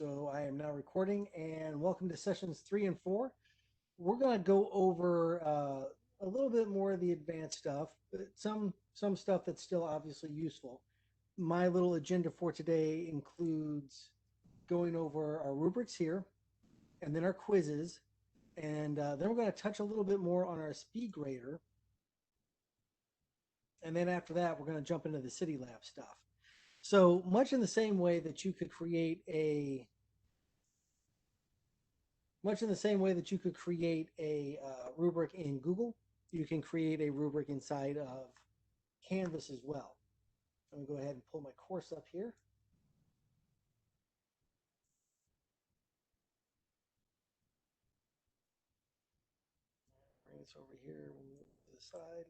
So I am now recording, and welcome to sessions 3 and 4. We're going to go over a little bit more of the advanced stuff, but some stuff that's still obviously useful. My little agenda for today includes going over our rubrics here, and then our quizzes, and then we're going to touch a little bit more on our speed grader, and then after that, we're going to jump into the city lab stuff. So much in the same way that you could create a much in the same way that you could create a rubric in Google, you can create a rubric inside of Canvas as well. I'm going to go ahead and pull my course up here. Bring this over here to the side.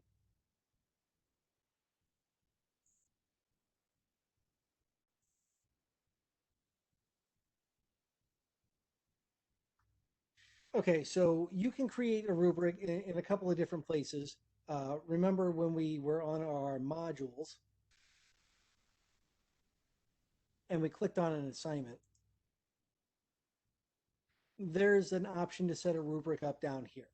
Okay, so you can create a rubric in a couple of different places. Remember when we were on our modules and we clicked on an assignment, there's an option to set a rubric up down here.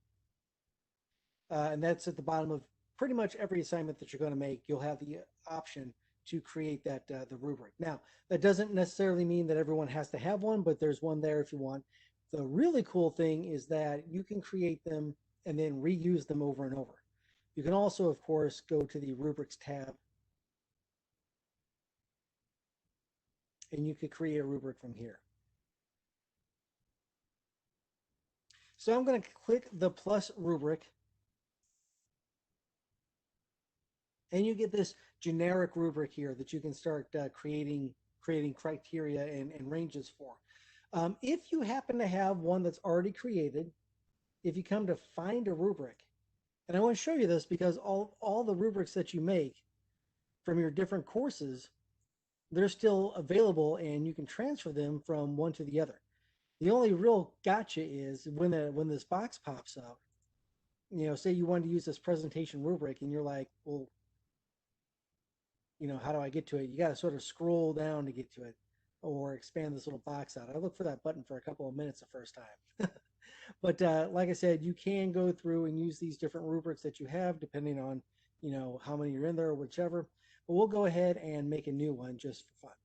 And that's at the bottom of pretty much every assignment that you're going to make. You'll have the option to create that the rubric. Now, that doesn't necessarily mean that everyone has to have one, but there's one there if you want. The really cool thing is that you can create them and then reuse them over and over. You can also, of course, go to the rubrics tab and you could create a rubric from here. So I'm going to click the plus rubric, and you get this generic rubric here that you can start creating criteria and ranges for. If you happen to have one that's already created, if you come to find a rubric, and I want to show you this because all the rubrics that you make from your different courses, they're still available and you can transfer them from one to the other. The only real gotcha is when this box pops up, say you want to use this presentation rubric and you're like, well, how do I get to it? You got to sort of scroll down to get to it or expand this little box out. I looked for that button for a couple of minutes the first time. But like I said, you can go through and use these different rubrics that you have depending on, how many you're in there or whichever. But we'll go ahead and make a new one just for fun.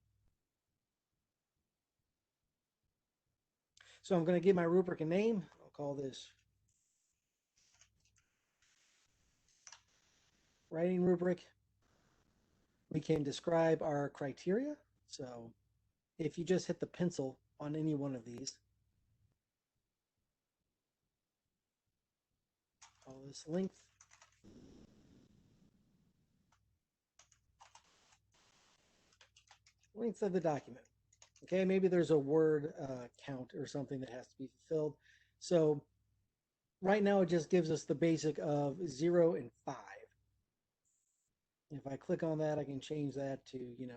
So I'm going to give my rubric a name. I'll call this writing rubric. We can describe our criteria. So if you just hit the pencil on any one of these, call this length. Length of the document. Okay, maybe there's a word count or something that has to be fulfilled. So right now it just gives us the basic of 0 and 5. If I click on that, I can change that to, maybe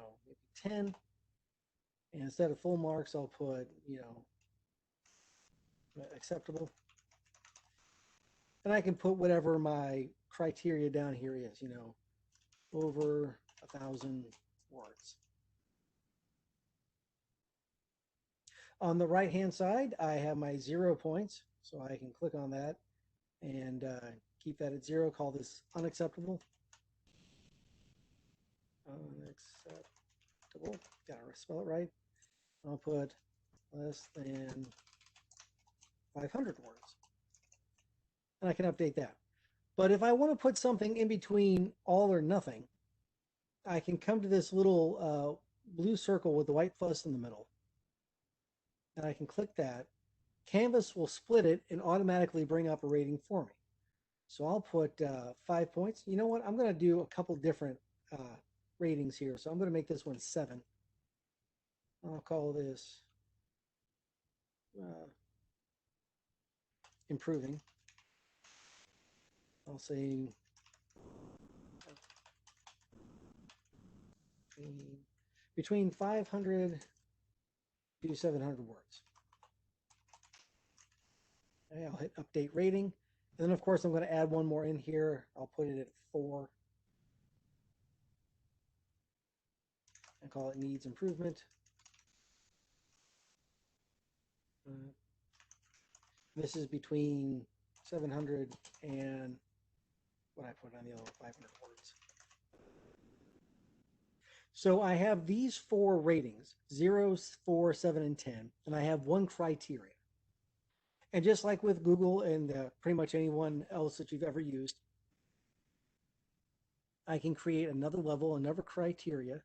10. And instead of full marks, I'll put, acceptable. And I can put whatever my criteria down here is, over 1,000 words. On the right-hand side, I have my 0 points, so I can click on that and keep that at 0. Call this unacceptable. Unacceptable. Gotta spell it right. I'll put less than 500 words. And I can update that. But if I want to put something in between all or nothing, I can come to this little blue circle with the white plus in the middle. And I can click that. Canvas will split it and automatically bring up a rating for me. So I'll put 5 points. You know what? I'm going to do a couple different ratings here. So I'm going to make this one 7. I'll call this improving. I'll say between 500 to 700 words. Okay, I'll hit update rating. And then, of course, I'm going to add one more in here. I'll put it at 4. And call it needs improvement. This is between 700 and what I put on the other 500 words. So I have these 4 ratings, 0, 4, 7, and 10, and I have one criteria. And just like with Google and pretty much anyone else that you've ever used, I can create another level, another criteria,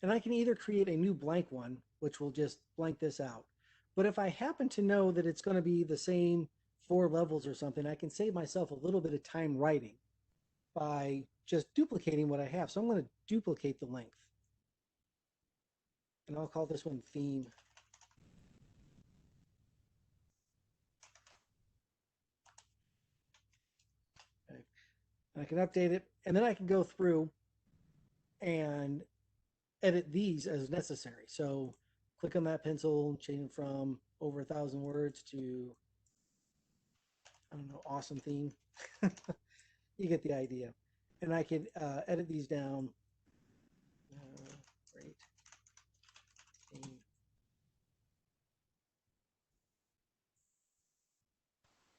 and I can either create a new blank one, which will just blank this out. But if I happen to know that it's going to be the same 4 levels or something, I can save myself a little bit of time writing by just duplicating what I have. So I'm going to duplicate the length. And I'll call this one theme. Okay. And I can update it, and then I can go through and edit these as necessary. So click on that pencil, change from over 1,000 words to, I don't know, awesome theme. You get the idea. And I could edit these down. Great theme.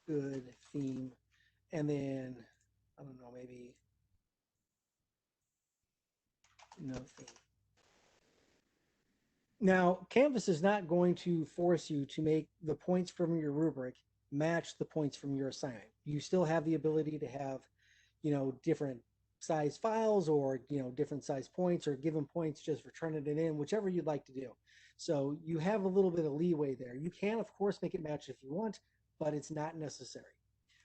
Good theme. And then, I don't know, maybe no theme. Now, Canvas is not going to force you to make the points from your rubric match the points from your assignment. You still have the ability to have, different size files or, different size points or given points just for turning it in, whichever you'd like to do. So you have a little bit of leeway there. You can, of course, make it match if you want, but it's not necessary.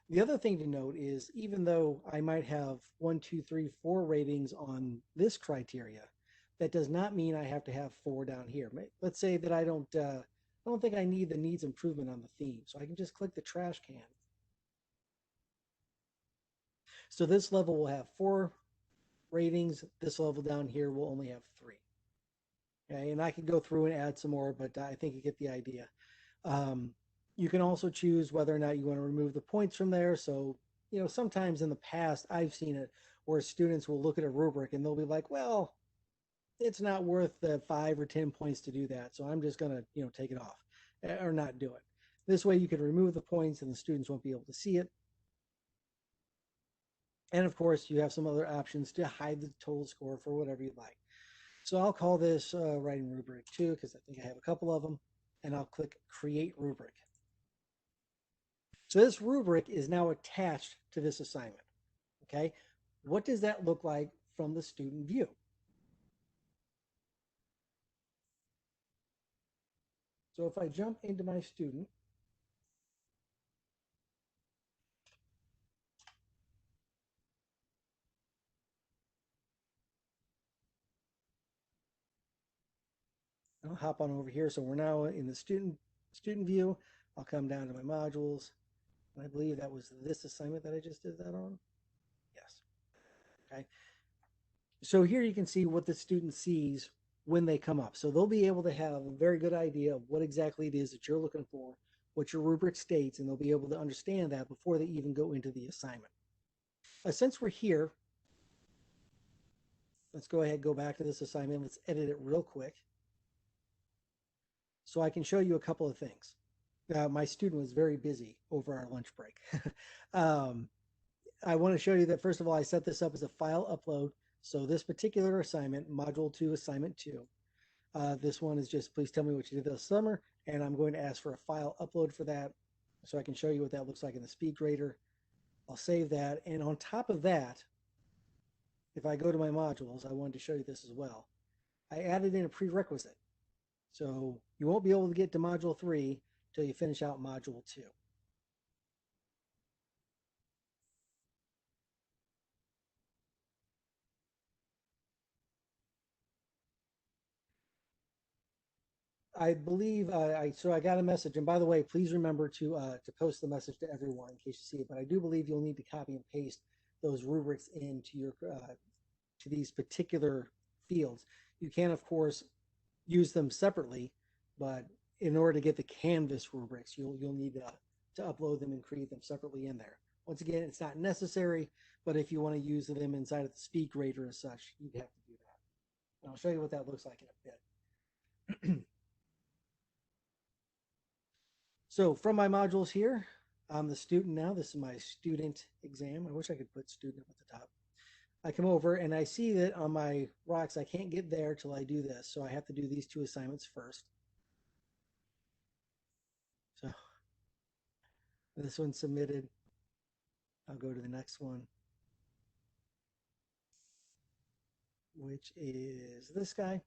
The other thing to note is even though I might have 1, 2, 3, 4 ratings on this criteria, that does not mean I have to have 4 down here. Let's say that I don't think I need the needs improvement on the theme. So I can just click the trash can. So this level will have 4 ratings. This level down here will only have 3. Okay, and I can go through and add some more, but I think you get the idea. You can also choose whether or not you want to remove the points from there. So, sometimes in the past, I've seen it where students will look at a rubric and they'll be like, well, it's not worth the 5 or 10 points to do that. So I'm just going to, take it off or not do it. This way you can remove the points and the students won't be able to see it. And of course, you have some other options to hide the total score for whatever you'd like. So I'll call this writing rubric 2 because I think I have a couple of them. And I'll click create rubric. So this rubric is now attached to this assignment. Okay. What does that look like from the student view? So if I jump into my student, I'll hop on over here. So we're now in the student view. I'll come down to my modules. And I believe that was this assignment that I just did that on. Yes. Okay. So here you can see what the student sees when they come up. So they'll be able to have a very good idea of what exactly it is that you're looking for, what your rubric states, and they'll be able to understand that before they even go into the assignment. Since we're here, let's go ahead, go back to this assignment. Let's edit it real quick so I can show you a couple of things. My student was very busy over our lunch break. I want to show you that, first of all, I set this up as a file upload. So this particular assignment, Module 2, Assignment 2, this one is just, please tell me what you did this summer, and I'm going to ask for a file upload for that so I can show you what that looks like in the Speedgrader. I'll save that, and on top of that, if I go to my modules, I wanted to show you this as well. I added in a prerequisite. So you won't be able to get to Module 3 until you finish out Module 2. I believe so I got a message, and by the way, please remember to post the message to everyone in case you see it. But I do believe you'll need to copy and paste those rubrics into your to these particular fields. You can, of course, use them separately, but in order to get the Canvas rubrics, you'll need to upload them and create them separately in there. Once again, it's not necessary, but if you want to use them inside of the Speedgrader as such, you'd have to do that. And I'll show you what that looks like in a bit. So from my modules here, I'm the student now. This is my student exam. I wish I could put student up at the top. I come over and I see that on my rocks, I can't get there till I do this. So I have to do these two assignments first. So this one's submitted. I'll go to the next one, which is this guy.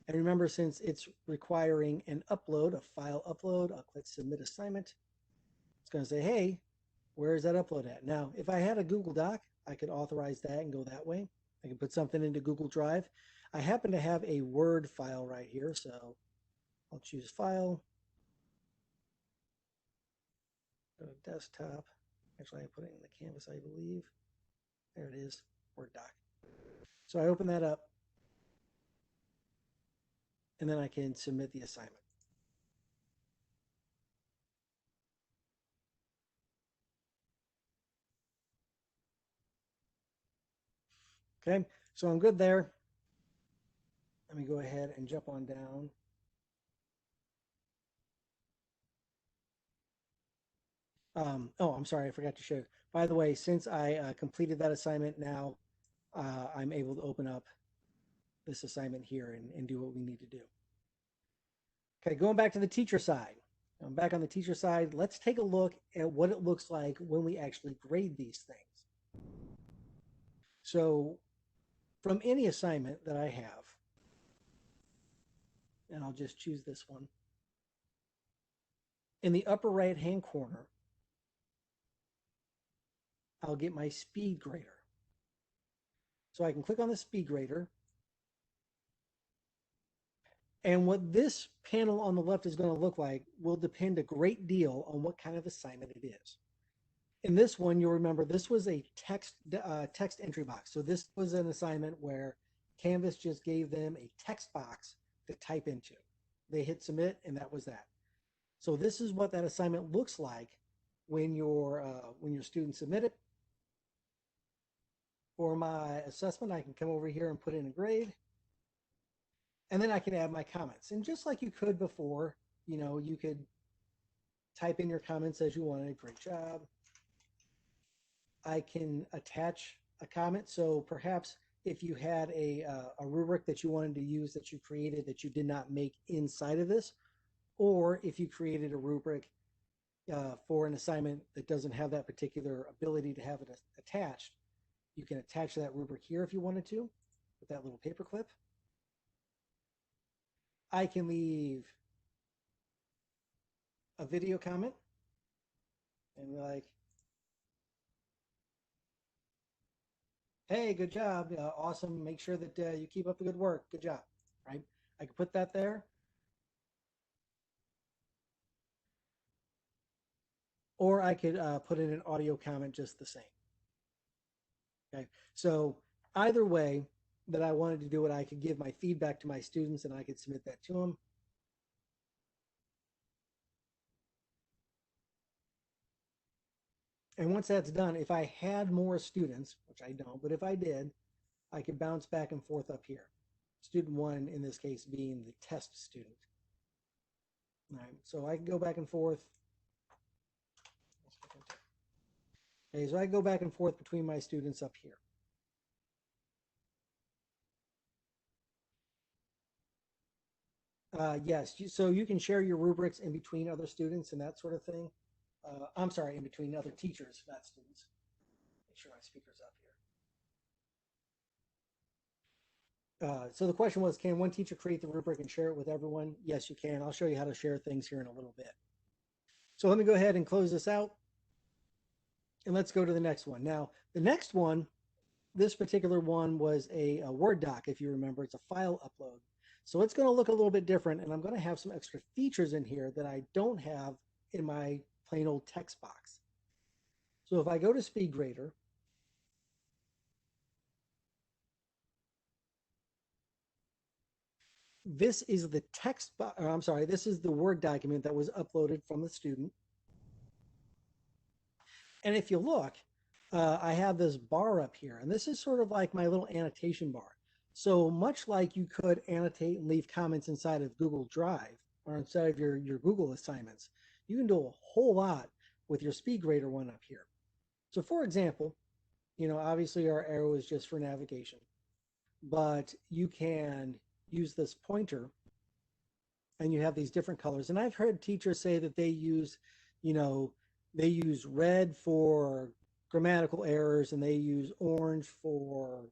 And remember, since it's requiring an upload, a file upload, I'll click submit assignment. It's going to say, hey, where is that upload at? Now, if I had a Google Doc, I could authorize that and go that way. I can put something into Google Drive. I happen to have a Word file right here, so I'll choose File, go to Desktop. Actually, I put it in the Canvas, I believe. There it is, Word doc. So I open that up, and then I can submit the assignment. Okay, so I'm good there. Let me go ahead and jump on down. Oh, I'm sorry, I forgot to show. By the way, since I completed that assignment now, I'm able to open up this assignment here and do what we need to do. Okay, going back to the teacher side. I'm back on the teacher side. Let's take a look at what it looks like when we actually grade these things. So from any assignment that I have, and I'll just choose this one, in the upper right-hand corner, I'll get my speed grader. So I can click on the speed grader. And what this panel on the left is going to look like will depend a great deal on what kind of assignment it is. In this one, you'll remember this was a text entry box. So this was an assignment where Canvas just gave them a text box to type into. They hit submit, and that was that. So this is what that assignment looks like when your students submit it. For my assessment, I can come over here and put in a grade. And then I can add my comments. And just like you could before, you could type in your comments as you wanted. Great job. I can attach a comment. So perhaps if you had a rubric that you wanted to use that you created that you did not make inside of this, or if you created a rubric for an assignment that doesn't have that particular ability to have it attached, you can attach that rubric here if you wanted to with that little paper clip. I can leave a video comment and be like, hey, good job, awesome, make sure that you keep up the good work, good job, right? I can put that there. Or I could put in an audio comment just the same. Okay, so either way that I wanted to do it, I could give my feedback to my students and I could submit that to them. And once that's done, if I had more students, which I don't, but if I did, I could bounce back and forth up here. Student one, in this case, being the test student. All right, so I can go back and forth. Okay, so I go back and forth between my students up here. Yes, so you can share your rubrics in between other students and that sort of thing. I'm sorry, in between other teachers, not students. Make sure my speaker's up here. So the question was, can one teacher create the rubric and share it with everyone? Yes, you can. I'll show you how to share things here in a little bit. So let me go ahead and close this out. And let's go to the next one. Now, the next one, this particular one was a Word doc, if you remember. It's a file upload. So it's going to look a little bit different, and I'm going to have some extra features in here that I don't have in my plain old text box. So if I go to Speedgrader, this is the text, I'm sorry, this is the Word document that was uploaded from the student. And if you look, I have this bar up here, and this is sort of like my little annotation bar. So much like you could annotate and leave comments inside of Google Drive or inside of your Google assignments, You can do a whole lot with your Speedgrader one up here. So for example, obviously our arrow is just for navigation, but you can use this pointer and you have these different colors. And I've heard teachers say that you know, they use red for grammatical errors and they use orange for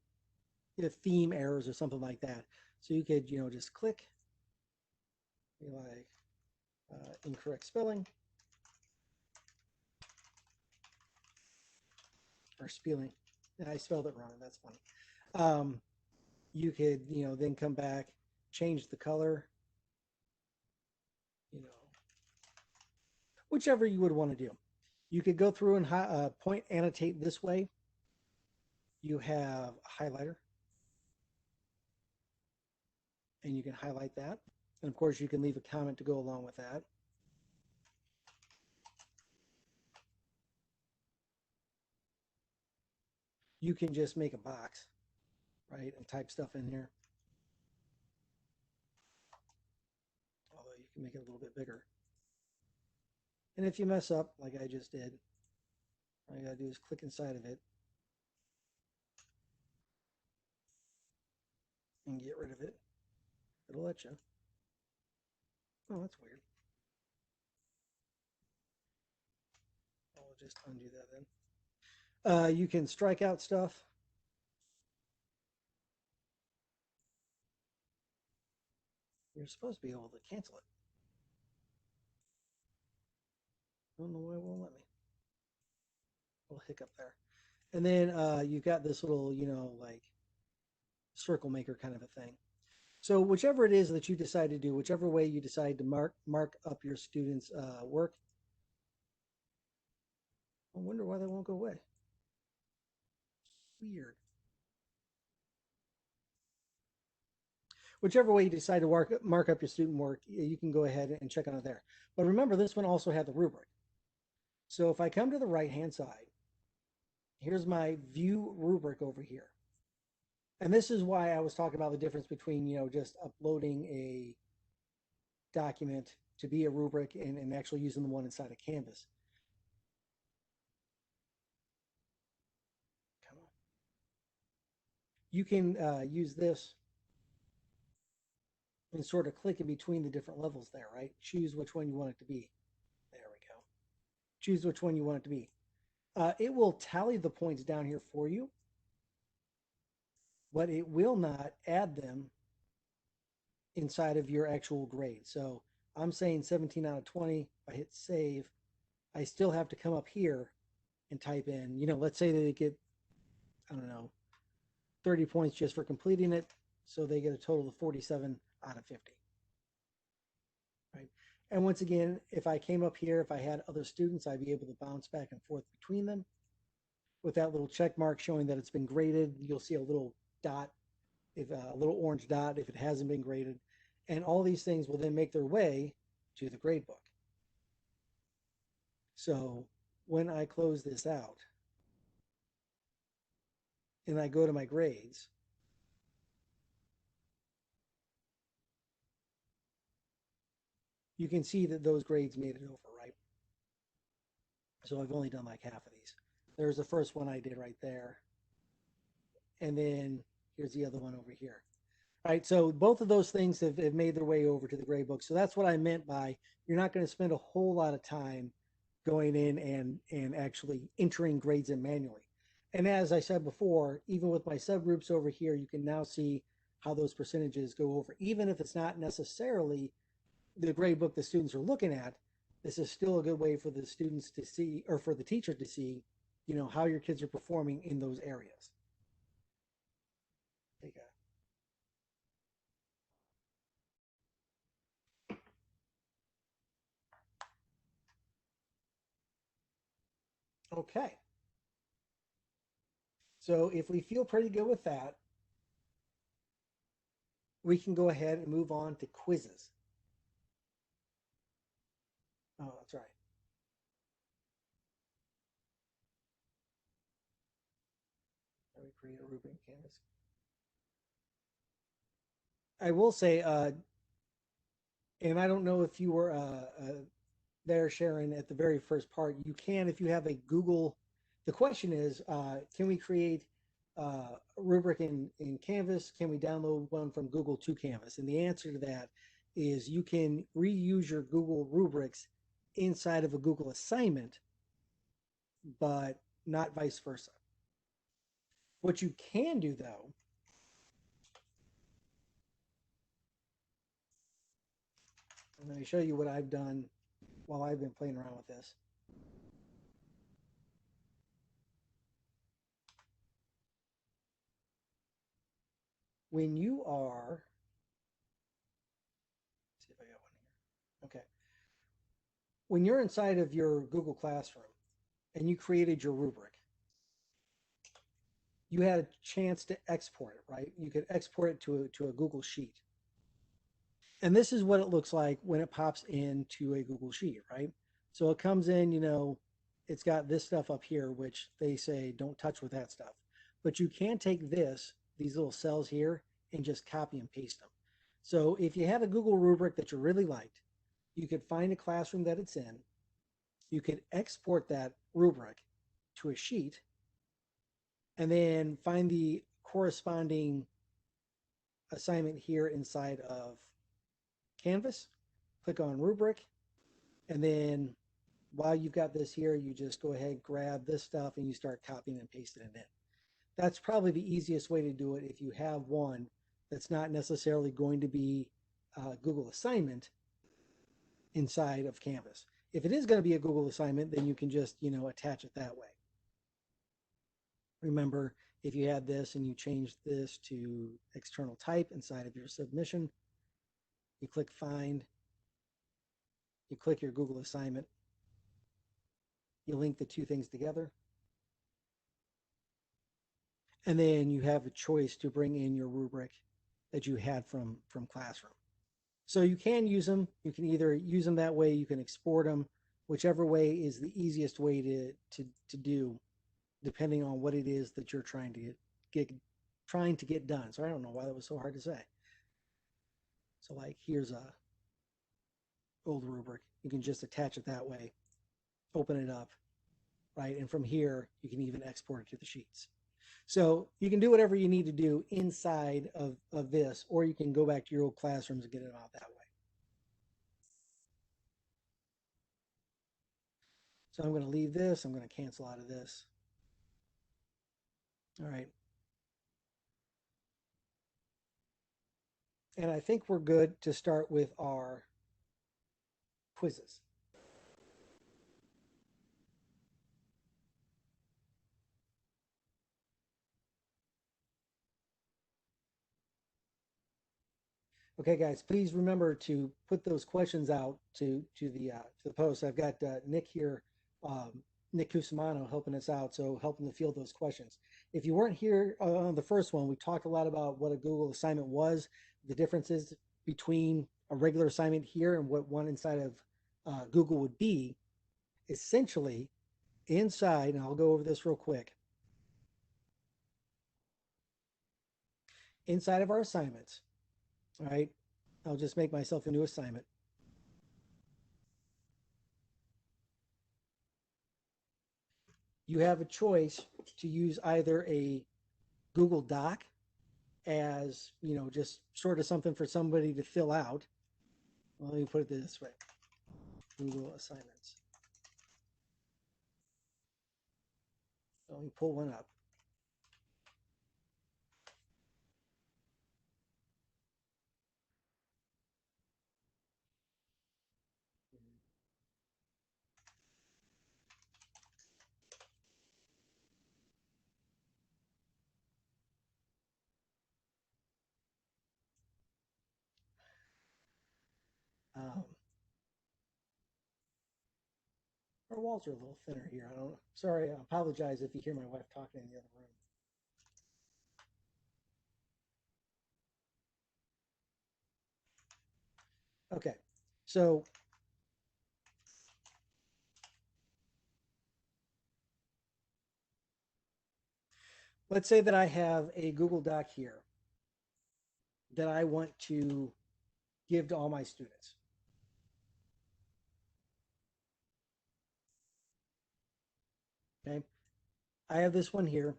theme errors or something like that. So you could, just click, like incorrect spelling or spelling. And I spelled it wrong. That's funny. You could, then come back, change the color, you know, whichever you would want to do. You could go through and point annotate this way. You have a highlighter, and you can highlight that. And of course, you can leave a comment to go along with that. You can just make a box, right, and type stuff in here. Although you can make it a little bit bigger. And if you mess up, like I just did, all you gotta do is click inside of it and get rid of it. It'll let you. Oh, that's weird. I'll just undo that then. You can strike out stuff. You're supposed to be able to cancel it. I don't know why it won't let me. A little hiccup there. And then you've got this little, like circle maker kind of a thing. So whichever it is that you decide to do, whichever way you decide to mark up your students' work, I wonder why they won't go away. Weird. Whichever way you decide to mark up your student work, you can go ahead and check on it there. But remember, this one also had the rubric. So if I come to the right-hand side, here's my view rubric over here. And this is why I was talking about the difference between, just uploading a document to be a rubric and actually using the one inside of Canvas. Come on. You can use this and sort of click in between the different levels there, right? Choose which one you want it to be. There we go. Choose which one you want it to be. It will tally the points down here for you, but it will not add them inside of your actual grade. So I'm saying 17 out of 20. If I hit save, I still have to come up here and type in, let's say that they get, I don't know, 30 points just for completing it. So they get a total of 47 out of 50. Right. And once again, if I came up here, if I had other students, I'd be able to bounce back and forth between them. With that little check mark showing that it's been graded, you'll see a little dot, if a little orange dot if it hasn't been graded. And all these things will then make their way to the grade book. So when I close this out and I go to my grades, you can see that those grades made it over, right? So I've only done like half of these. There's the first one I did right there. And then here's the other one over here. All right, so both of those things have made their way over to the grade book. So that's what I meant by you're not going to spend a whole lot of time going in and actually entering grades in manually. And as I said before, even with my subgroups over here, you can now see how those percentages go over. Even if it's not necessarily the grade book the students are looking at, this is still a good way for the students to see, or for the teacher to see, how your kids are performing in those areas. Okay. So if we feel pretty good with that, we can go ahead and move on to quizzes. Oh, that's right. Let me create a rubric canvas. I will say, and I don't know if you were there, Sharon, at the very first part, you can, if you have a Google, the question is, can we create a rubric in Canvas? Can we download one from Google to Canvas? And the answer to that is you can reuse your Google rubrics inside of a Google assignment, but not vice versa. What you can do though, I'm going to show you what I've done while I've been playing around with this. When you are, let's see if I got one here. Okay. When you're inside of your Google Classroom and you created your rubric, you had a chance to export it, right? You could export it to a Google Sheet. And this is what it looks like when it pops into a Google Sheet, right? So it comes in, you know, it's got this stuff up here, which they say don't touch with that stuff. But you can take this, these little cells here, and just copy and paste them. So if you have a Google rubric that you really liked, you could find a classroom that it's in. You could export that rubric to a sheet and then find the corresponding assignment here inside of Canvas, click on rubric, and then while you've got this here, you just go ahead, grab this stuff, and you start copying and pasting it in. That's probably the easiest way to do it if you have one that's not necessarily going to be a Google assignment inside of Canvas. If it is going to be a Google assignment, then you can just, you know, attach it that way. Remember, if you had this and you change this to external type inside of your submission, you click find, you click your Google assignment, you link the two things together, and then you have a choice to bring in your rubric that you had from Classroom. So you can use them. You can either use them that way, you can export them, whichever way is the easiest way to do, depending on what it is that you're trying to get done. So I don't know why that was so hard to say. So like here's a old rubric. You can just attach it that way, open it up, right? And from here, you can even export it to the sheets. So you can do whatever you need to do inside of this, or you can go back to your old classrooms and get it out that way. So I'm going to leave this. I'm going to cancel out of this. All right. And I think we're good to start with our quizzes. Okay, guys, please remember to put those questions out to the post. I've got Nick here, Nick Cusimano helping us out, so helping to field those questions. If you weren't here on the first one, we talked a lot about what a Google assignment was, the differences between a regular assignment here and what one inside of Google would be. Essentially, inside, and I'll go over this real quick. Inside of our assignments, all right, I'll just make myself a new assignment. You have a choice to use either a Google Doc as, you know, just sort of something for somebody to fill out. Well, let me put it this way. Google assignments. Let me pull one up. Um, our walls are a little thinner here. I don't. Sorry, I apologize if you hear my wife talking in the other room. Okay, so let's say that I have a Google Doc here that I want to give to all my students. Okay. I have this one here.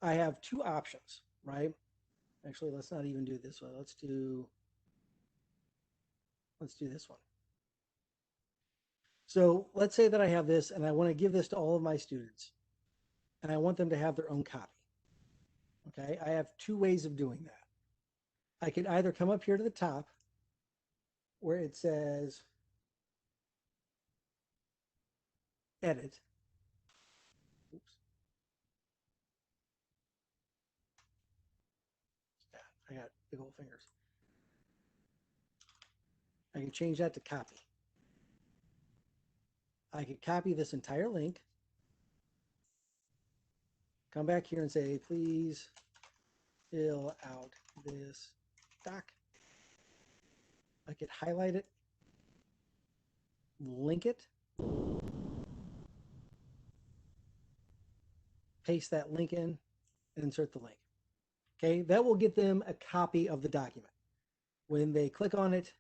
I have two options, right? Actually, let's not even do this one. Let's do this one. So let's say that I have this and I want to give this to all of my students and I want them to have their own copy. Okay. I have two ways of doing that. I could either come up here to the top where it says edit. Oops. I got big old fingers. I can change that to copy. I could copy this entire link, come back here and say, please fill out this doc. I could highlight it, link it, paste that link in, and insert the link. Okay, that will get them a copy of the document. When they click on it,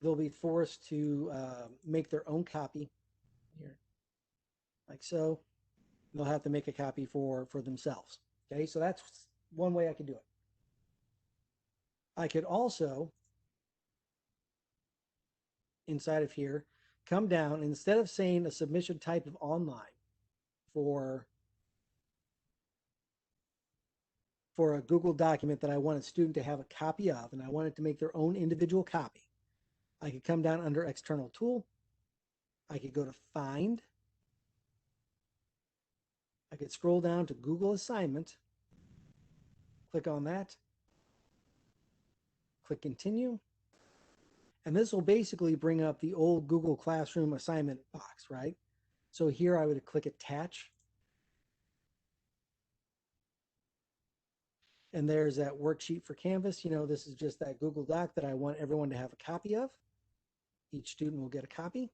they'll be forced to make their own copy here, like so. They'll have to make a copy for themselves. Okay, so that's one way I could do it. I could also, inside of here, come down, instead of saying a submission type of online for a Google document that I want a student to have a copy of, and I want it to make their own individual copy, I could come down under external tool. I could go to find. I could scroll down to Google assignment, click on that, click continue. And this will basically bring up the old Google Classroom assignment box, right? So here I would click attach. And there's that worksheet for Canvas. You know, this is just that Google Doc that I want everyone to have a copy of. Each student will get a copy.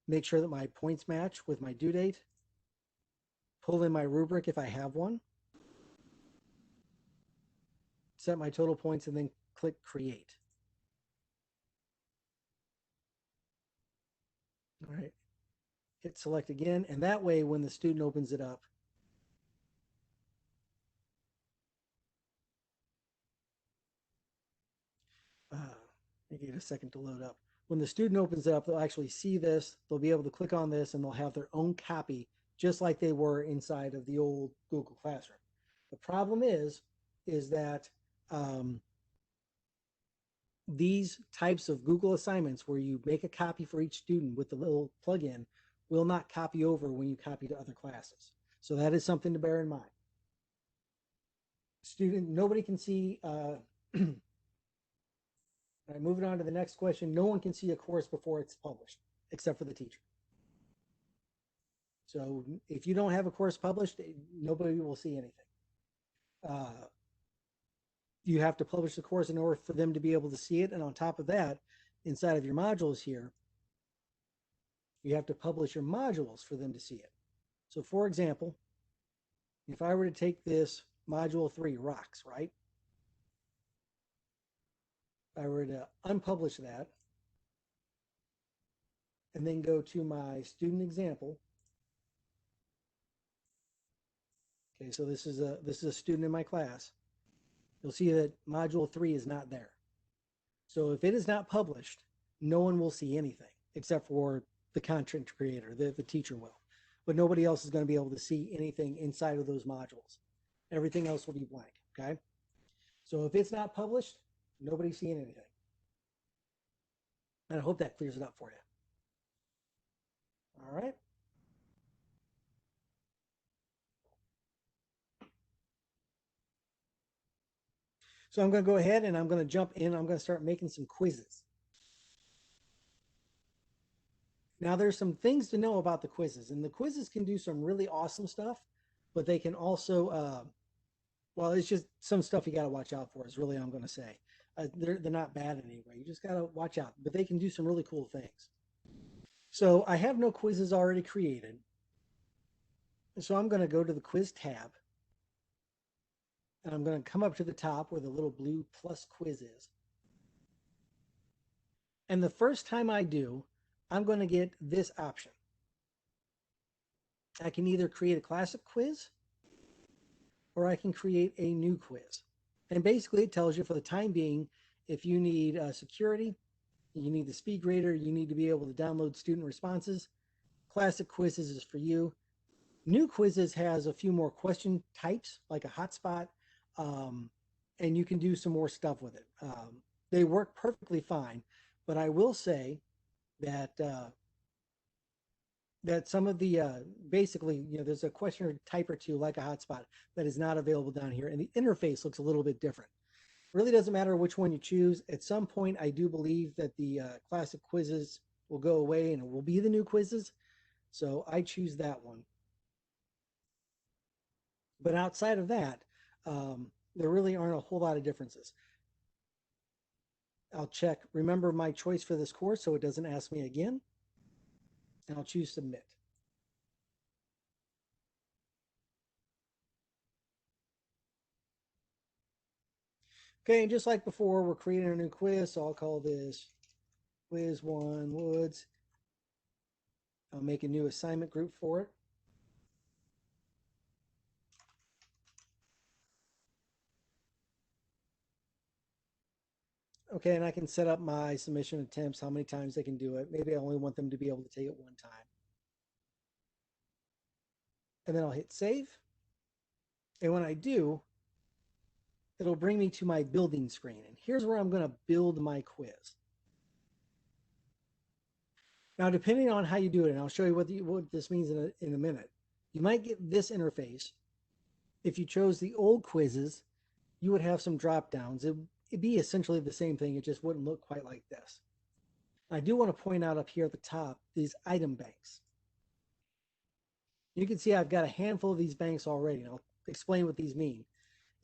Make sure that my points match with my due date. Pull in my rubric if I have one. Set my total points and then click create. All right. Hit select again. And that way, when the student opens it up, maybe a second to load up. When the student opens it up, they'll actually see this. They'll be able to click on this and they'll have their own copy, just like they were inside of the old Google Classroom. The problem is that these types of Google assignments where you make a copy for each student with the little plugin will not copy over when you copy to other classes. So that is something to bear in mind. Nobody can see, all right, moving on to the next question. No one can see a course before it's published, except for the teacher. So if you don't have a course published, nobody will see anything. You have to publish the course in order for them to be able to see it. And on top of that, inside of your modules here, you have to publish your modules for them to see it. So for example, if I were to take this module 3, rocks, right? If I were to unpublish that and then go to my student example. Okay, so this is a student in my class. You'll see that module 3 is not there. So if it is not published, no one will see anything except for the content creator, the teacher will. But nobody else is going to be able to see anything inside of those modules. Everything else will be blank, okay? So if it's not published, nobody's seeing anything. And I hope that clears it up for you. All right. So I'm going to go ahead and I'm going to jump in. I'm going to start making some quizzes. Now there's some things to know about the quizzes, and the quizzes can do some really awesome stuff, but they can also, well, it's just some stuff you got to watch out for is really all I'm going to say. They're not bad in any way. You just got to watch out, but they can do some really cool things. So I have no quizzes already created. So I'm going to go to the quiz tab and I'm going to come up to the top where the little blue plus quiz is. And the first time I do, I'm going to get this option. I can either create a classic quiz or I can create a new quiz. And basically it tells you for the time being, if you need security, you need the Speedgrader, you need to be able to download student responses. Classic quizzes is for you. New quizzes has a few more question types, like a hotspot, and you can do some more stuff with it. They work perfectly fine, but I will say that that some of the basically, there's a question or type or two like a hotspot that is not available down here, and the interface looks a little bit different. Really doesn't matter which one you choose. At some point, I do believe that the classic quizzes will go away and it will be the new quizzes. So I choose that one. But outside of that, there really aren't a whole lot of differences. I'll check, remember my choice for this course so it doesn't ask me again. And I'll choose submit. Okay, and just like before, we're creating a new quiz. So I'll call this quiz 1 Woods. I'll make a new assignment group for it. Okay, and I can set up my submission attempts, how many times they can do it. Maybe I only want them to be able to take it one time. And then I'll hit save. And when I do, it'll bring me to my building screen. And here's where I'm going to build my quiz. Now, depending on how you do it, and I'll show you what this means in a minute, you might get this interface. If you chose the old quizzes, you would have some drop downs. It'd be essentially the same thing. It just wouldn't look quite like this. I do want to point out up here at the top, these item banks. You can see I've got a handful of these banks already, and I'll explain what these mean.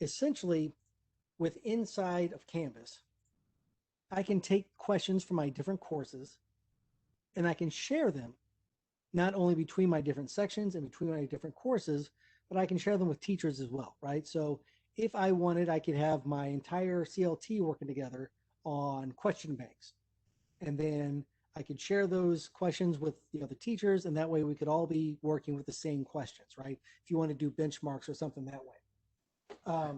Essentially, with inside of Canvas, I can take questions from my different courses and I can share them not only between my different sections and between my different courses, but I can share them with teachers as well, right? So if I wanted, I could have my entire CLT working together on question banks. And then I could share those questions with the teachers, and that way we could all be working with the same questions, right? If you want to do benchmarks or something that way.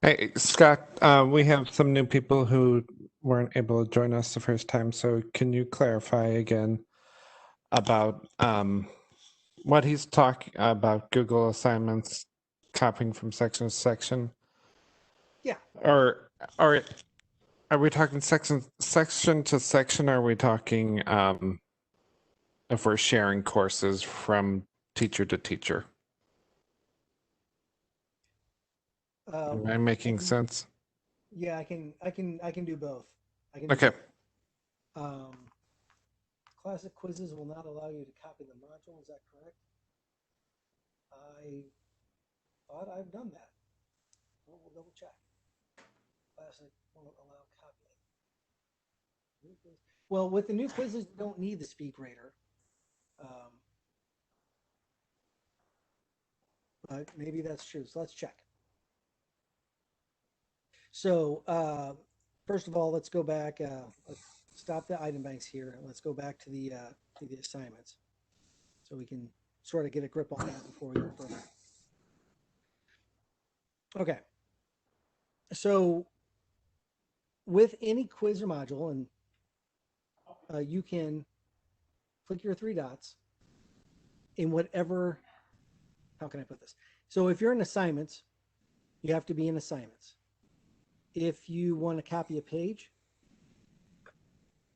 Hey, Scott, we have some new people who weren't able to join us the first time. So can you clarify again about what he's talking about Google assignments, copying from section to section? Yeah. Or are we talking section to section? Or are we talking if we're sharing courses from teacher to teacher? Am I making sense? Yeah, I can do both. Okay. Classic quizzes will not allow you to copy the module. Is that correct? I thought I've done that. Well, we'll double check. Classic won't allow copying. Well, with the new quizzes, you don't need the Speedgrader. But maybe that's true. So let's check. So first of all, let's go back. Let's stop the item banks here. And let's go back to the assignments, so we can sort of get a grip on that before we go further. Okay. So with any quiz or module, and you can click your three dots in whatever, how can I put this? So if you're in assignments, you have to be in assignments. If you want to copy a page,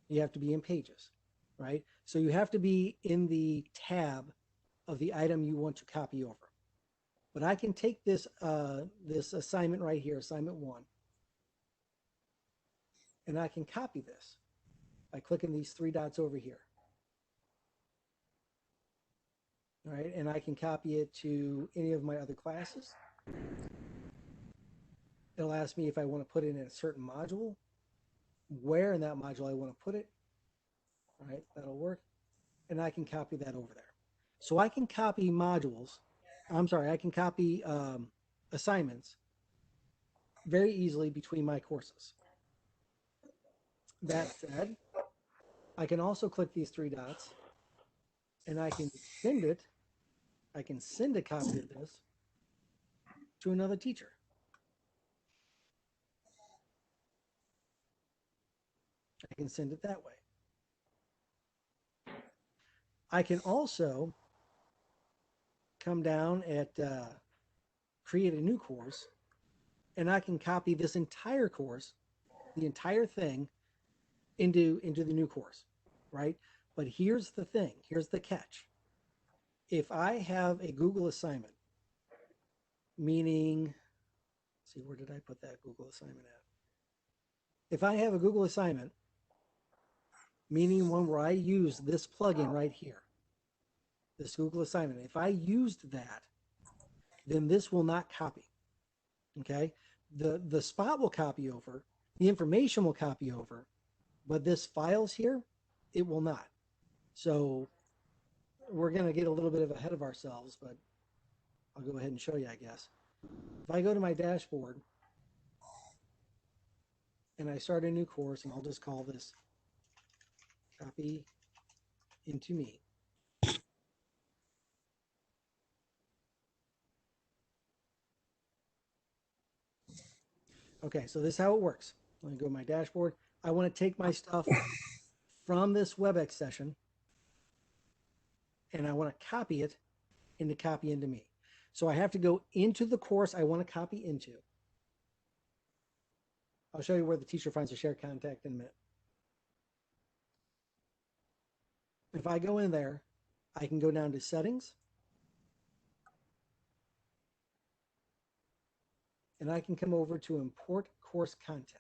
you have to be in pages, right? So you have to be in the tab of the item you want to copy over. But I can take this this assignment right here, assignment 1, and I can copy this by clicking these three dots over here. All right, and I can copy it to any of my other classes. It'll ask me if I want to put it in a certain module, where in that module I want to put it. All right, that'll work. And I can copy that over there. So I can copy modules. I'm sorry, I can copy assignments very easily between my courses. That said, I can also click these three dots and I can send it. I can send a copy of this to another teacher. I can send it that way. I can also come down at create a new course, and I can copy this entire course, the entire thing, into the new course, right? But here's the thing. Here's the catch. If I have a Google assignment, meaning, let's see, where did I put that Google assignment at? If I have a Google assignment, meaning one where I use this plugin right here, this Google assignment, if I used that, then this will not copy. Okay, the spot will copy over, the information will copy over, but this files here, it will not. So we're going to get a little bit ahead of ourselves, but I'll go ahead and show you, I guess. If I go to my dashboard and I start a new course, and I'll just call this copy into me. Okay, so this is how it works. Let me go to my dashboard. I want to take my stuff from this WebEx session and I want to copy it into copy into me. So I have to go into the course I want to copy into. I'll show you where the teacher finds a shared contact in a minute. If I go in there, I can go down to settings and I can come over to import course content.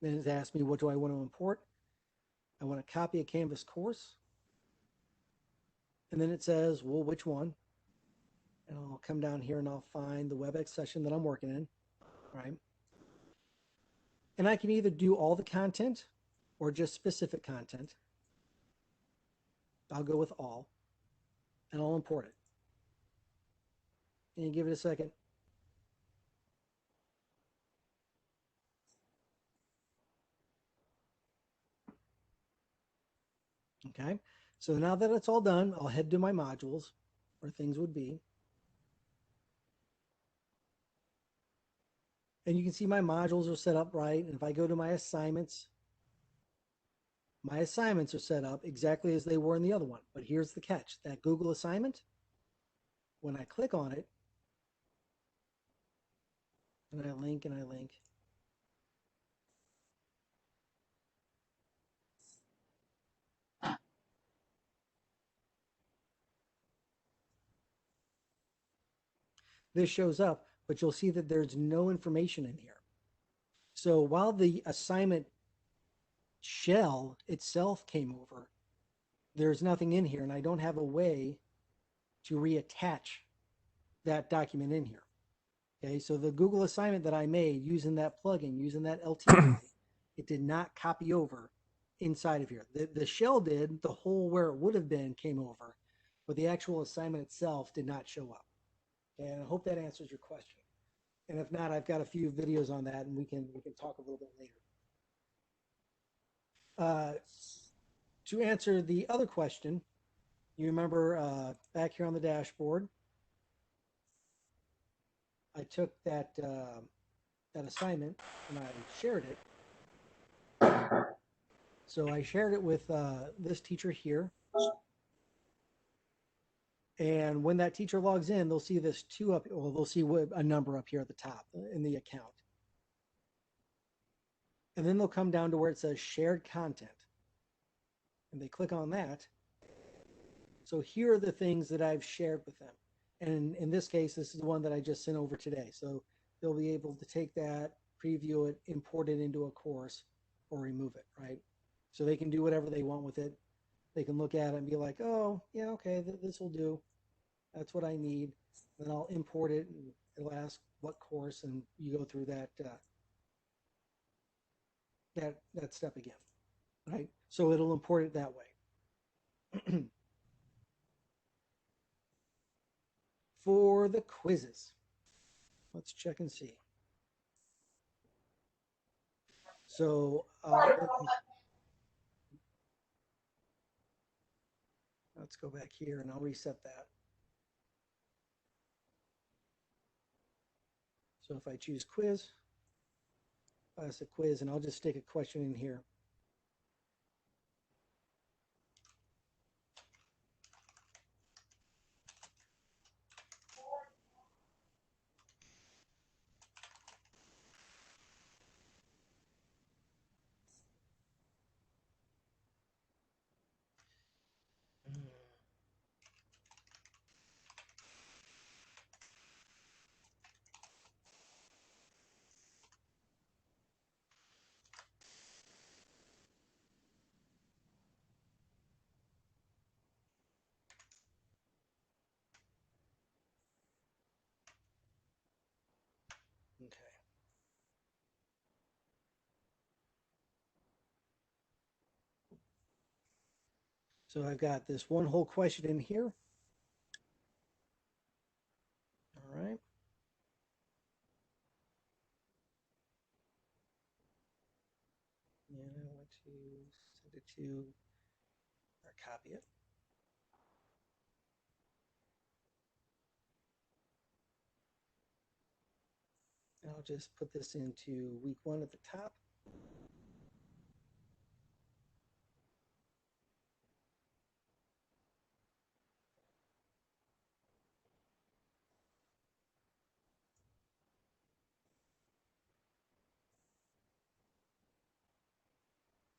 Then it asks me, what do I want to import? I want to copy a Canvas course. And then it says, well, which one? And I'll come down here and I'll find the WebEx session that I'm working in, right? And I can either do all the content or just specific content. I'll go with all and I'll import it. And you give it a second. Okay, so now that it's all done, I'll head to my modules where things would be. And you can see my modules are set up right. And if I go to my assignments are set up exactly as they were in the other one. But here's the catch. That Google assignment, when I click on it, and I link, this shows up, but you'll see that there's no information in here. So while the assignment shell itself came over, there's nothing in here, and I don't have a way to reattach that document in here. Okay, so the Google assignment that I made using that plugin, using that LTI, it did not copy over inside of here. The shell did, the hole where it would have been came over, but the actual assignment itself did not show up. And I hope that answers your question. And if not, I've got a few videos on that, and we can talk a little bit later. To answer the other question, you remember back here on the dashboard, I took that that assignment and I shared it. So I shared it with this teacher here. And when that teacher logs in, they'll see this 2 up, well, they'll see a number up here at the top in the account. And then they'll come down to where it says shared content. And they click on that. So here are the things that I've shared with them. And in this case, this is the one that I just sent over today. So they'll be able to take that, preview it, import it into a course, or remove it, right? So they can do whatever they want with it. They can look at it and be like, oh, yeah, okay, this will do. That's what I need. Then I'll import it, and it'll ask what course, and you go through that that step again, right? So it'll import it that way. For the quizzes, let's check and see. So let's go back here and I'll reset that. So if I choose quiz, it's a quiz, and I'll just stick a question in here. Okay. So I've got this one whole question in here. All right. And I want to send it to, or copy it. And I'll just put this into week 1 at the top.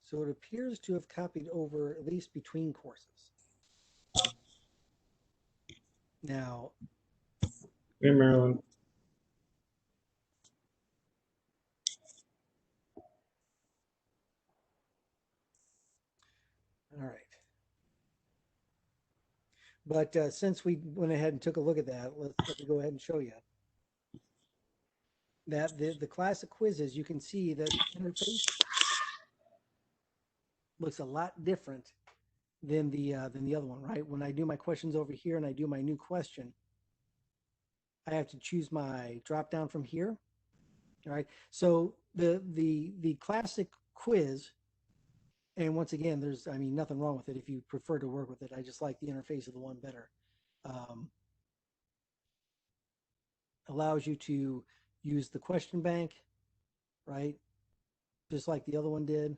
So it appears to have copied over at least between courses. Now, Hey, Marilyn. all right. But since we went ahead and took a look at that, let me go ahead and show you that the classic quizzes, you can see that the interface looks a lot different than the other one, right? When I do my questions over here and I do my new question, I have to choose my drop down from here. All right. So the classic quiz, and once again, there's nothing wrong with it if you prefer to work with it. I just like the interface of the one better. Allows you to use the question bank, right? Just like the other one did.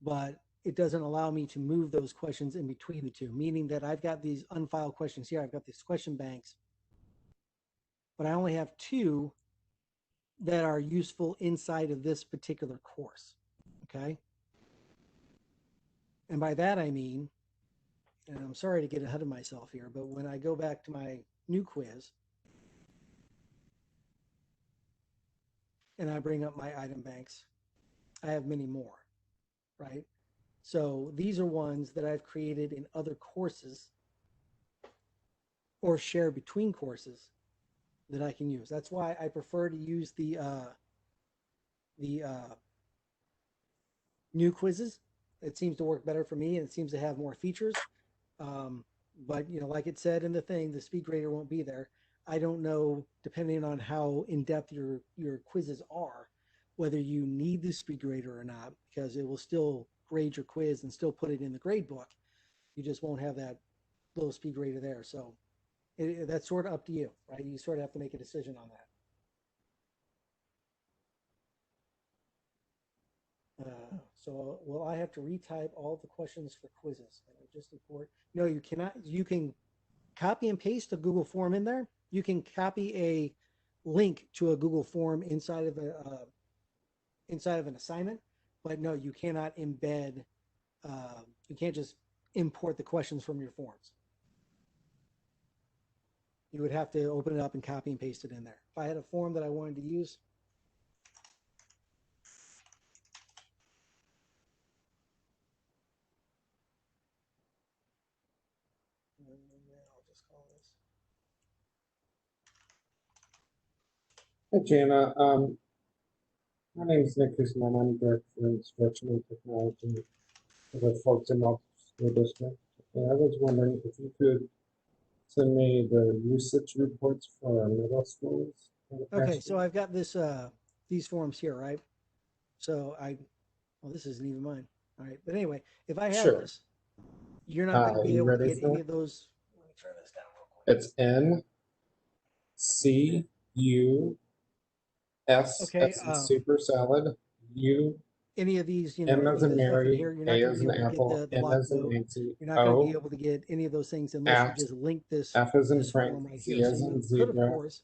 But it doesn't allow me to move those questions in between the two, meaning that I've got these unfiled questions here. I've got these question banks, but I only have 2 that are useful inside of this particular course. Okay. And by that, I mean, and I'm sorry to get ahead of myself here, but when I go back to my new quiz and I bring up my item banks, I have many more, right? So these are ones that I've created in other courses or share between courses that I can use. That's why I prefer to use the new quizzes. It seems to work better for me, and it seems to have more features. But like it said in the thing, the Speedgrader won't be there. I don't know, depending on how in depth your quizzes are, whether you need the Speedgrader or not, because it will still grade your quiz and still put it in the grade book. You just won't have that little Speedgrader there. So that's sort of up to you, right? You sort of have to make a decision on that. So will I have to retype all the questions for quizzes? Just import. No, you cannot. You can copy and paste a Google form in there. You can copy a link to a Google form inside of an assignment, but no, you cannot embed. You can't just import the questions from your forms. You would have to open it up and copy and paste it in there. If I had a form that I wanted to use, I'll just call this. Hey, Jana. My name is Nick Guzman. I'm Director for Instructional Technology for the folks in Multiple School District. And I was wondering if you could send me the usage reports for our middle schools. Okay, so I've got this these forms here, right? So well, this isn't even mine. All right. But anyway, if I have Sure. this, you're not going to be You able to ready get for any it? of those. Let me turn this down real quick. It's NCUS Okay. as in super salad, U, Any of these, M any as of in the stuff in Mary, here, you're not A going to as be in able to get apple, the N block as in mode. Nancy, You're not going to be O, able to get any of those things unless you at, just link F as in this Frank, form right Z here. So as in you could, of zebra, course,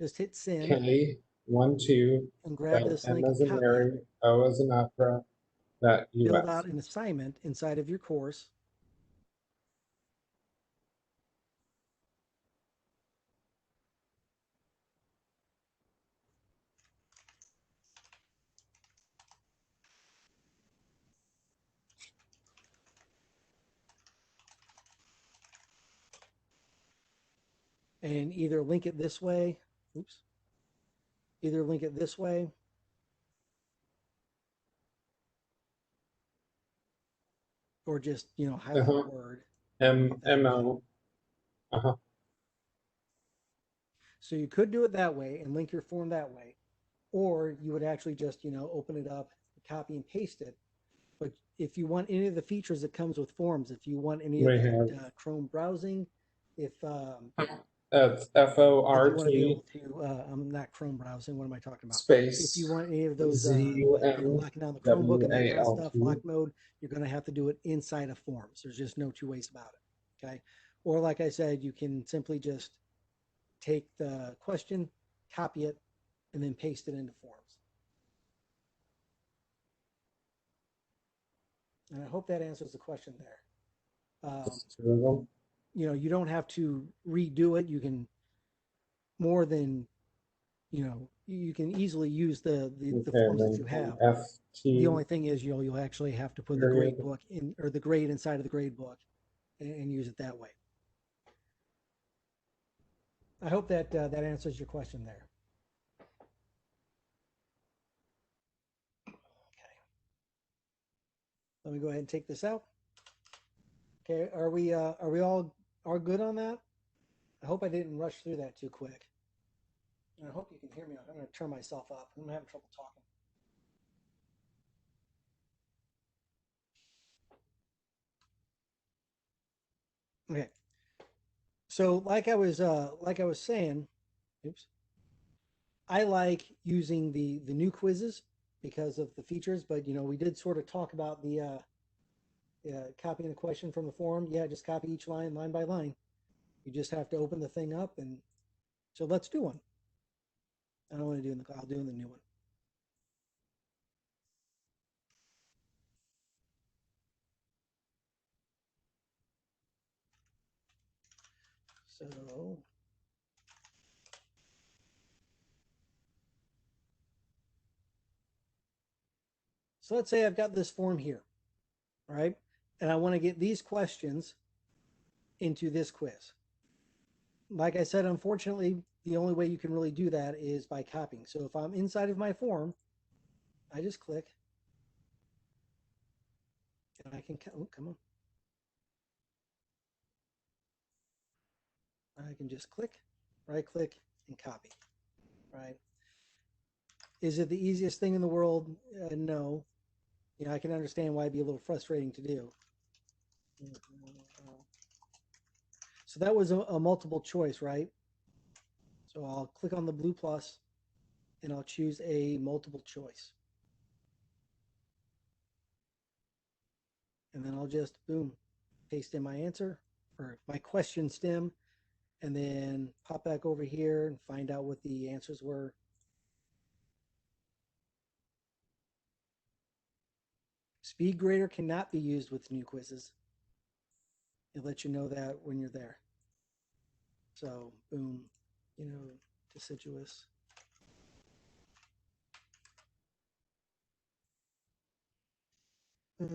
just hit send K, 1, 2, and grab that this M link and as in copy it. Mary, O as in opera, that Build US. out an assignment inside of your course. And either link it this way. Oops. Either link it this way or just, highlight Uh-huh. a word and link M, it that way. M-O. Uh-huh. So you could do it that way and link your form that way, or you would actually just, open it up, copy and paste it. But if you want any of the features that comes with forms, if you want any of We that have, Chrome browsing, that's if you want to be F-O-R-T able to, I'm not Chrome browsing. What am I talking about? If you space want any of those, locking down the Chromebook and that kind of stuff, Z-U-M-W-A-L-T. lock mode, you're going to have to do it inside of forms. There's just no two ways about it. Okay. Or like I said, you can simply just take the question, copy it, and then paste it into forms. And I hope that answers the question there. Just two of them. You don't have to redo it. You can more than, you can easily use the Okay, forms that then you have. The F-T only thing is you'll actually have to put the grade period. book in, or the grade inside of the grade book and use it that way. I hope that that answers your question there. Okay. Let me go ahead and take this out. Okay, are we all good on that? I hope I didn't rush through that too quick. And I hope you can hear me. I'm going to turn myself up. I'm having trouble talking. Okay. So like I was saying, oops. I like using the new quizzes because of the features, but we did sort of talk about the copying a question from the forum. Yeah, just copy each line by line. You just have to open the thing up, and so let's do one. I don't want to do in the I'll do in the new one. So let's say I've got this form here, right? And I want to get these questions into this quiz. Like I said, unfortunately, the only way you can really do that is by copying. So if I'm inside of my form, I just click and I can, oh, come on. I can just click, right click, and copy, right? Is it the easiest thing in the world? No. I can understand why it'd be a little frustrating to do. So that was a multiple choice, right? So I'll click on the blue plus and I'll choose a multiple choice. And then I'll just, boom, paste in my answer or my question stem and then pop back over here and find out what the answers were. Speedgrader cannot be used with new quizzes. It lets you know that when you're there. So, boom, deciduous. Okay,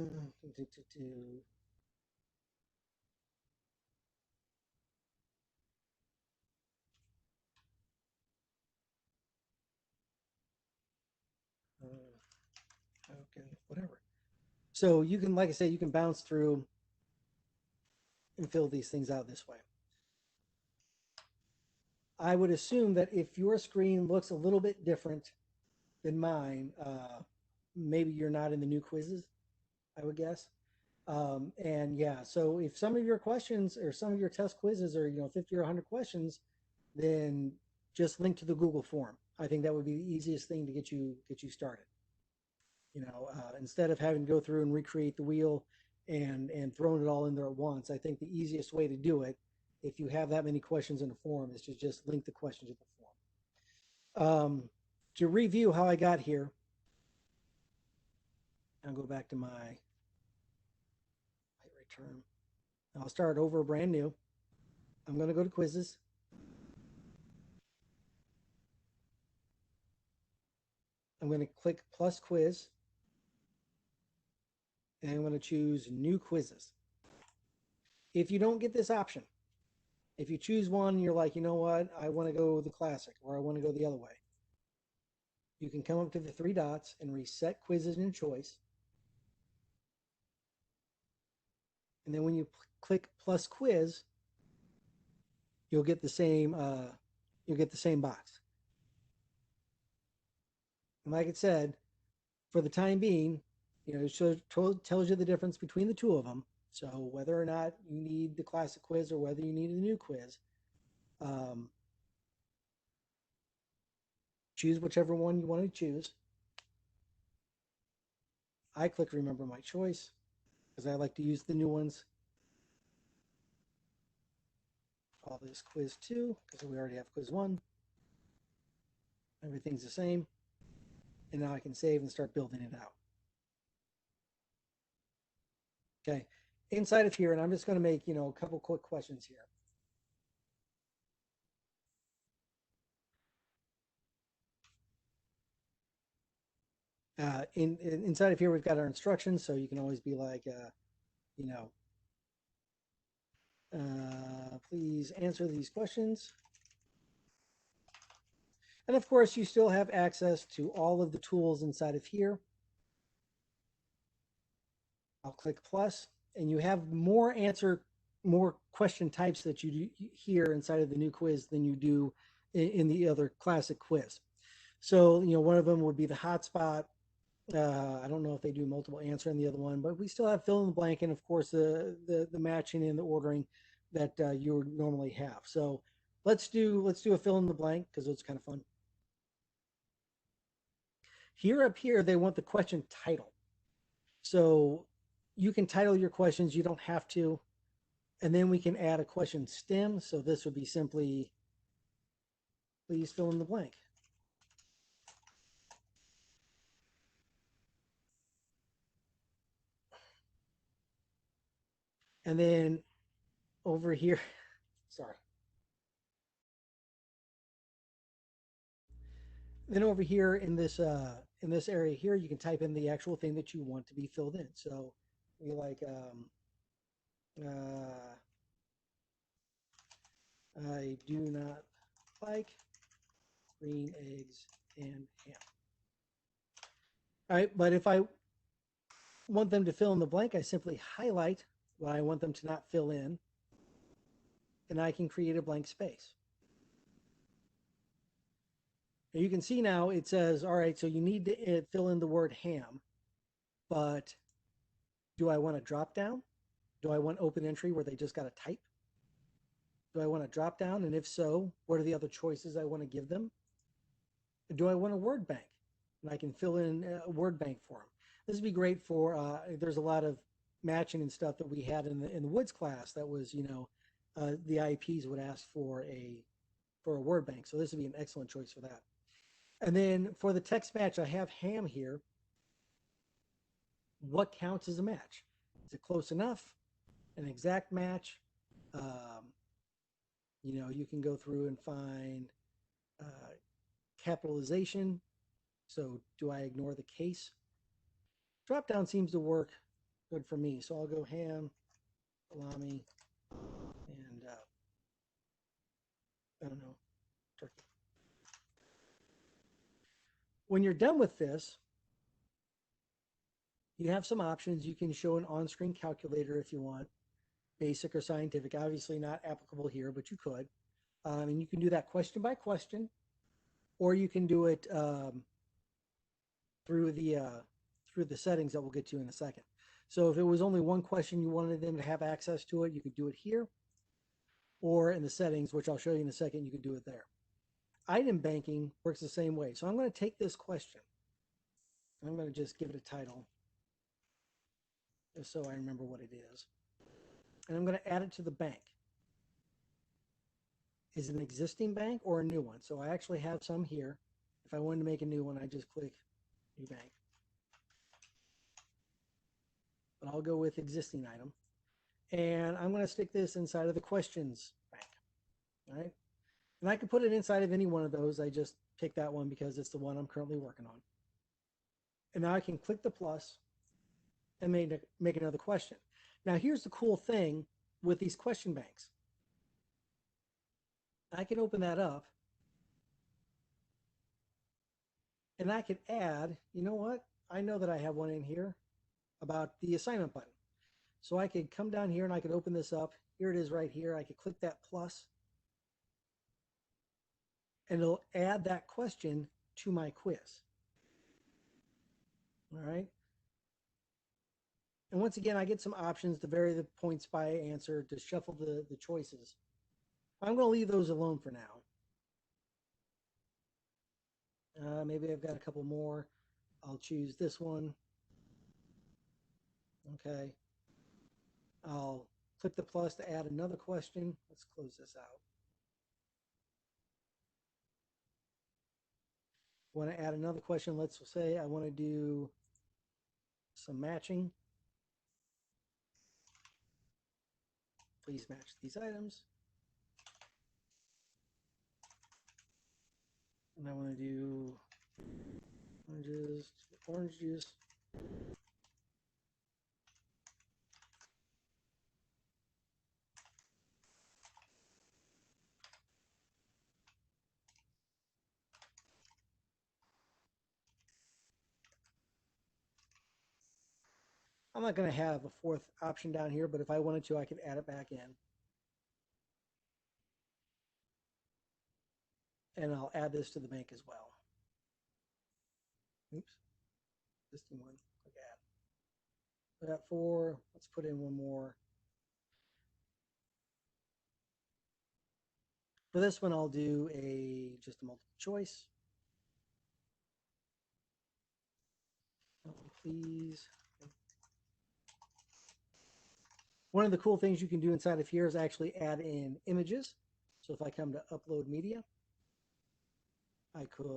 whatever. So you can, like I say, you can bounce through and fill these things out this way. I would assume that if your screen looks a little bit different than mine, maybe you're not in the new quizzes, I would guess. And yeah, so if some of your questions or some of your test quizzes are, 50 or 100 questions, then just link to the Google form. I think that would be the easiest thing to get you started. Instead of having to go through and recreate the wheel and throwing it all in there at once, I think the easiest way to do it, if you have that many questions in a form, is to just link the questions to the form. To review how I got here, I'll go back to my return. I'll start over brand new. I'm going to go to quizzes. I'm going to click plus quiz, and I'm going to choose new quizzes. If you don't get this option, if you choose one, you're like, you know what, I want to go the classic or I want to go the other way. You can come up to the three dots and reset quizzes and choice. And then when you click plus quiz, you'll get the same box. And like it said, for the time being, it tells you the difference between the two of them. So whether or not you need the classic quiz or whether you need a new quiz, choose whichever one you want to choose. I click remember my choice because I like to use the new ones. Call this quiz 2 because we already have quiz 1. Everything's the same. And now I can save and start building it out. Okay. Inside of here, and I'm just going to make, a couple quick questions here. Inside of here, we've got our instructions, so you can always be like, please answer these questions. And of course, you still have access to all of the tools inside of here. I'll click plus, and you have more question types that you do here inside of the new quiz than you do in the other classic quiz. So, one of them would be the hotspot. I don't know if they do multiple answer in the other one, but we still have fill in the blank and of course the matching and the ordering that you would normally have. So let's do a fill in the blank because it's kind of fun. Here up here, they want the question title. So you can title your questions, you don't have to. And then we can add a question stem. So this would be simply, please fill in the blank. And then over here, sorry. Then over here in this area here, you can type in the actual thing that you want to be filled in. So we like I do not like green eggs and ham. All right, but if I want them to fill in the blank, I simply highlight what I want them to not fill in, and I can create a blank space. Now you can see now it says, all right, so you need to fill in the word ham, but do I want a drop down? Do I want open entry where they just got to type? Do I want a drop down? And if so, what are the other choices I want to give them? Do I want a word bank? And I can fill in a word bank for them. This would be great for, there's a lot of matching and stuff that we had in the Woods class that was, the IEPs would ask for a word bank. So this would be an excellent choice for that. And then for the text match, I have ham here. What counts as a match? Is it close enough? An exact match? You can go through and find capitalization. So do I ignore the case? Drop down seems to work good for me. So I'll go ham, salami, and I don't know, turkey. When you're done with this, you have some options. You can show an on-screen calculator if you want, basic or scientific. Obviously not applicable here, but you could. And you can do that question by question, or you can do it through the settings that we'll get to in a second. So if it was only one question you wanted them to have access to it, you could do it here, or in the settings, which I'll show you in a second, you could do it there. Item banking works the same way. So I'm going to take this question. I'm going to just give it a title, just so I remember what it is. And I'm going to add it to the bank. Is it an existing bank or a new one? So I actually have some here. If I wanted to make a new one, I just click New Bank. But I'll go with existing item. And I'm going to stick this inside of the questions bank. All right. And I can put it inside of any one of those. I just pick that one because it's the one I'm currently working on. And now I can click the plus and make another question. Now here's the cool thing with these question banks. I can open that up and I could add, you know what? I know that I have one in here about the assignment button. So I could come down here and I could open this up. Here it is right here. I could click that plus and it'll add that question to my quiz. All right. And once again, I get some options to vary the points by answer, to shuffle the choices. I'm going to leave those alone for now. Maybe I've got a couple more. I'll choose this one. Okay. I'll click the plus to add another question. Let's close this out. Want to add another question? Let's say I want to do some matching. Please match these items. And I want to do orange juice. I'm not going to have a fourth option down here, but if I wanted to, I could add it back in. And I'll add this to the bank as well. Oops. Existing one. Click add. We got 4. Let's put in one more. For this one, I'll do just a multiple choice. Oh, please. One of the cool things you can do inside of here is actually add in images. So if I come to upload media, I could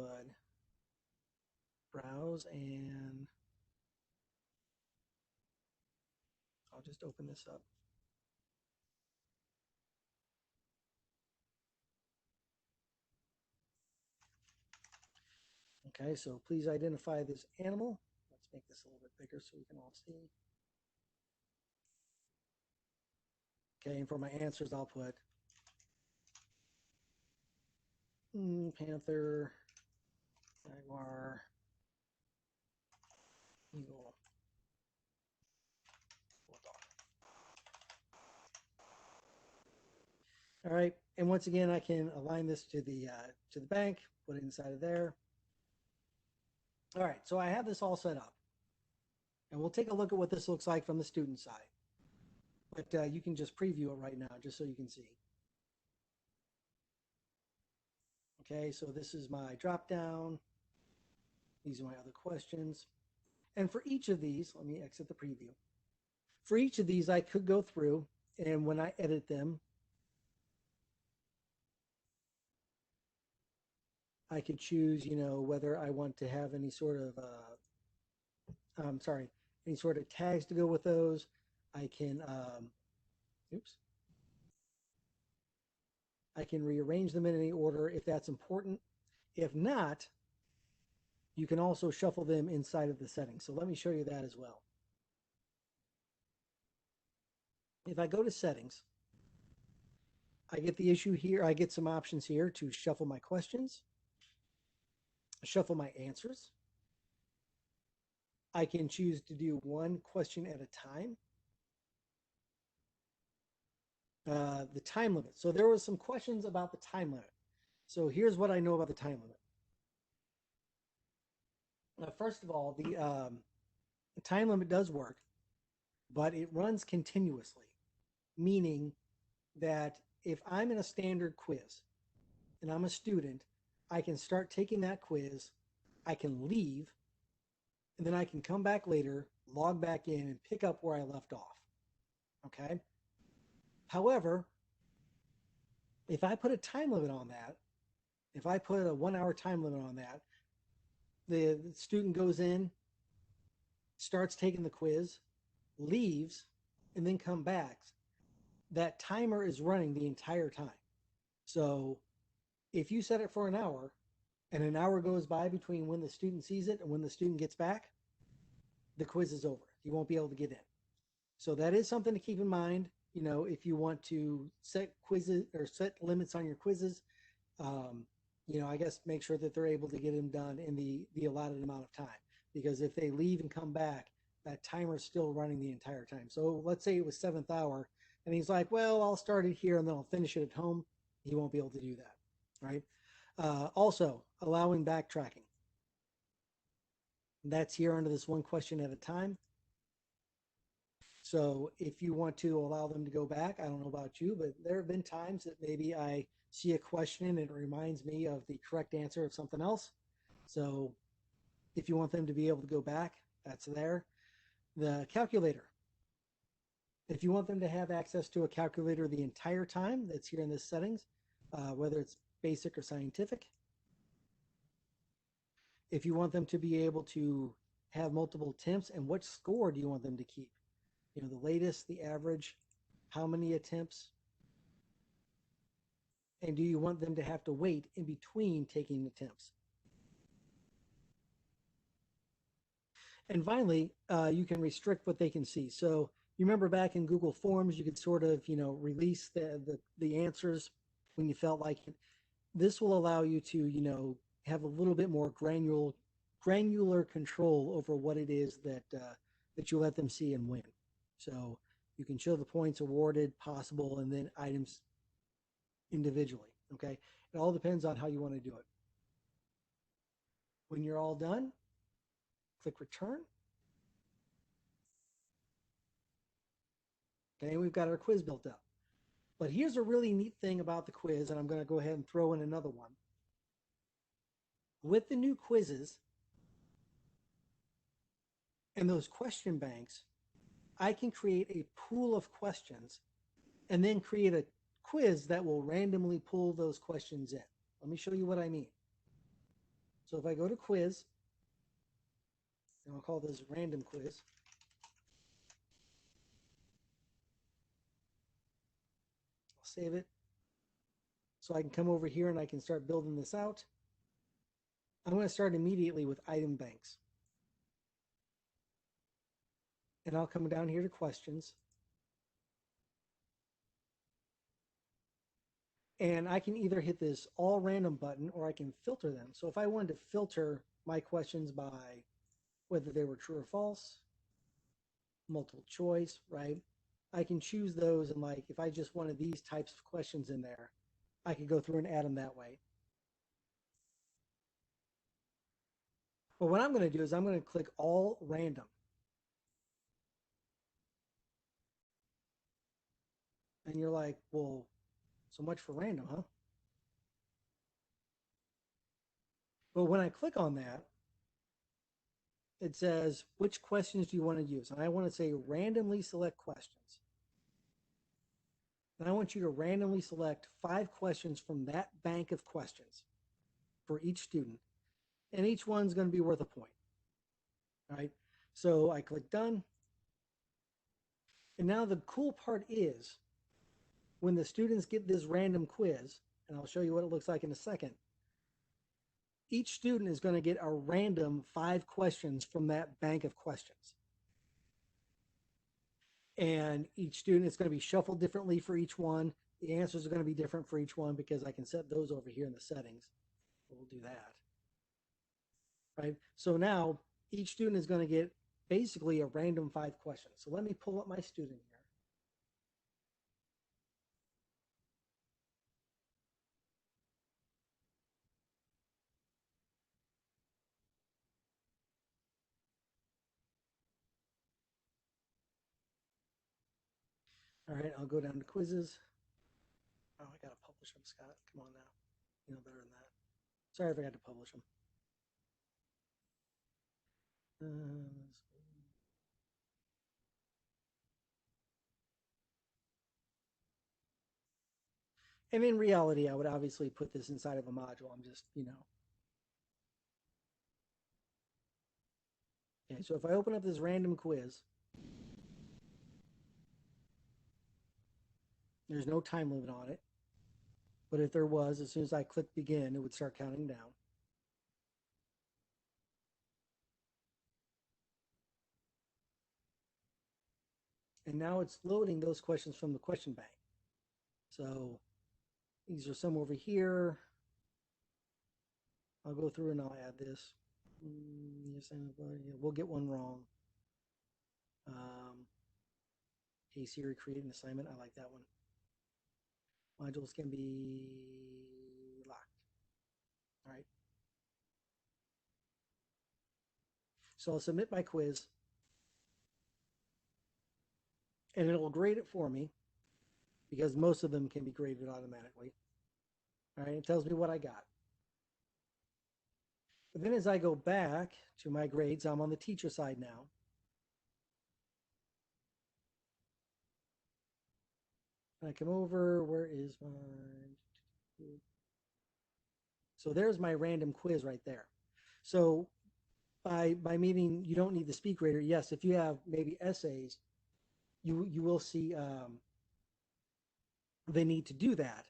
browse and I'll just open this up. Okay, so please identify this animal. Let's make this a little bit bigger so we can all see. Okay, and for my answers, I'll put panther, jaguar, eagle, bulldog. All right, and once again, I can align this to the bank, put it inside of there. All right, so I have this all set up. And we'll take a look at what this looks like from the student side. But you can just preview it right now, just so you can see. Okay, so this is my drop down. These are my other questions. And for each of these, let me exit the preview. For each of these, I could go through, and when I edit them, I could choose, whether I want to have any sort of, any sort of tags to go with those. I can, I can rearrange them in any order if that's important. If not, you can also shuffle them inside of the settings. So let me show you that as well. If I go to settings, I get the issue here. I get some options here to shuffle my questions, shuffle my answers. I can choose to do one question at a time. The time limit. So there was some questions about the time limit. So here's what I know about the time First of all, the time limit does work, but it runs continuously, meaning that if I'm in a standard quiz and I'm a student, I can start taking that quiz, I can leave, and then I can come back later, log back in, and pick up where I left off. Okay? However, if I put a time limit on that, if I put a 1 hour time limit on that, the student goes in, starts taking the quiz, leaves, and then come back, that timer is running the entire time. So if you set it for an hour and an hour goes by between when the student sees it and when the student gets back, the quiz is over. You won't be able to get in. So that is something to keep in mind. You know, if you want to set quizzes or set limits on your quizzes, you know, I guess make sure that they're able to get them done in the allotted amount of time. Because if they leave and come back, that timer is still running the entire time. So let's say it was 7th hour, and he's like, well, I'll start it here and then I'll finish it at home. He won't be able to do that, right? Also, allowing backtracking. That's here under this one question at a time. So if you want to allow them to go back, I don't know about you, but there have been times that maybe I see a question and it reminds me of the correct answer of something else. So if you want them to be able to go back, that's there. The calculator. If you want them to have access to a calculator the entire time, that's here in this settings, whether it's basic or scientific. If you want them to be able to have multiple attempts, and what score do you want them to keep? You know, the latest, the average, how many attempts, and do you want them to have to wait in between taking attempts? And finally, you can restrict what they can see. So you remember back in Google Forms, you could sort of, you know, release the answers when you felt like it. This will allow you to, you know, have a little bit more granular control over what it is that you let them see and when. So you can show the points awarded, possible, and then items individually. Okay, it all depends on how you want to do it. When you're all done, click return. Okay, we've got our quiz built up. But here's a really neat thing about the quiz, and I'm going to go ahead and throw in another one. With the new quizzes and those question banks, I can create a pool of questions and then create a quiz that will randomly pull those questions in. Let me show you what I mean. So if I go to quiz, and I'll call this random quiz. I'll save it. So I can come over here and I can start building this out. I'm going to start immediately with item banks. And I'll come down here to questions. And I can either hit this all random button or I can filter them. So if I wanted to filter my questions by whether they were true or false, multiple choice, right? I can choose those, and like if I just wanted these types of questions in there, I could go through and add them that way. But what I'm going to do is I'm going to click all random. And you're like, well, so much for random, huh? But when I click on that, it says, which questions do you want to use? And I want to say randomly select questions. And I want you to randomly select 5 questions from that bank of questions for each student. And each one's going to be worth a point. All right. So I click done. And now the cool part is when the students get this random quiz, and I'll show you what it looks like in a second, each student is going to get a random 5 questions from that bank of questions. And each student is going to be shuffled differently for each one. The answers are going to be different for each one because I can set those over here in the settings. We'll do that. Right? So now each student is going to get basically a random 5 questions. So let me pull up my student here. All right, I'll go down to quizzes. Oh, I got to publish them, Scott. Come on now. You know better than that. Sorry, I forgot to publish them. And in reality, I would obviously put this inside of a module. I'm just, Okay, so if I open up this random quiz, there's no time limit on it. But if there was, as soon as I click begin, it would start counting down. And now it's loading those questions from the question bank. So these are some over here. I'll go through and I'll add this. Yes, we'll get one wrong. Hey Siri, create an assignment. I like that one. Modules can be locked. All right. So I'll submit my quiz and it'll grade it for me because most of them can be graded automatically. All right. It tells me what I got. But then as I go back to my grades, I'm on the teacher side now. And I come over, where is my... So there's my random quiz right there. So by meaning you don't need the Speedgrader, yes, if you have maybe essays, you will see the need to do that.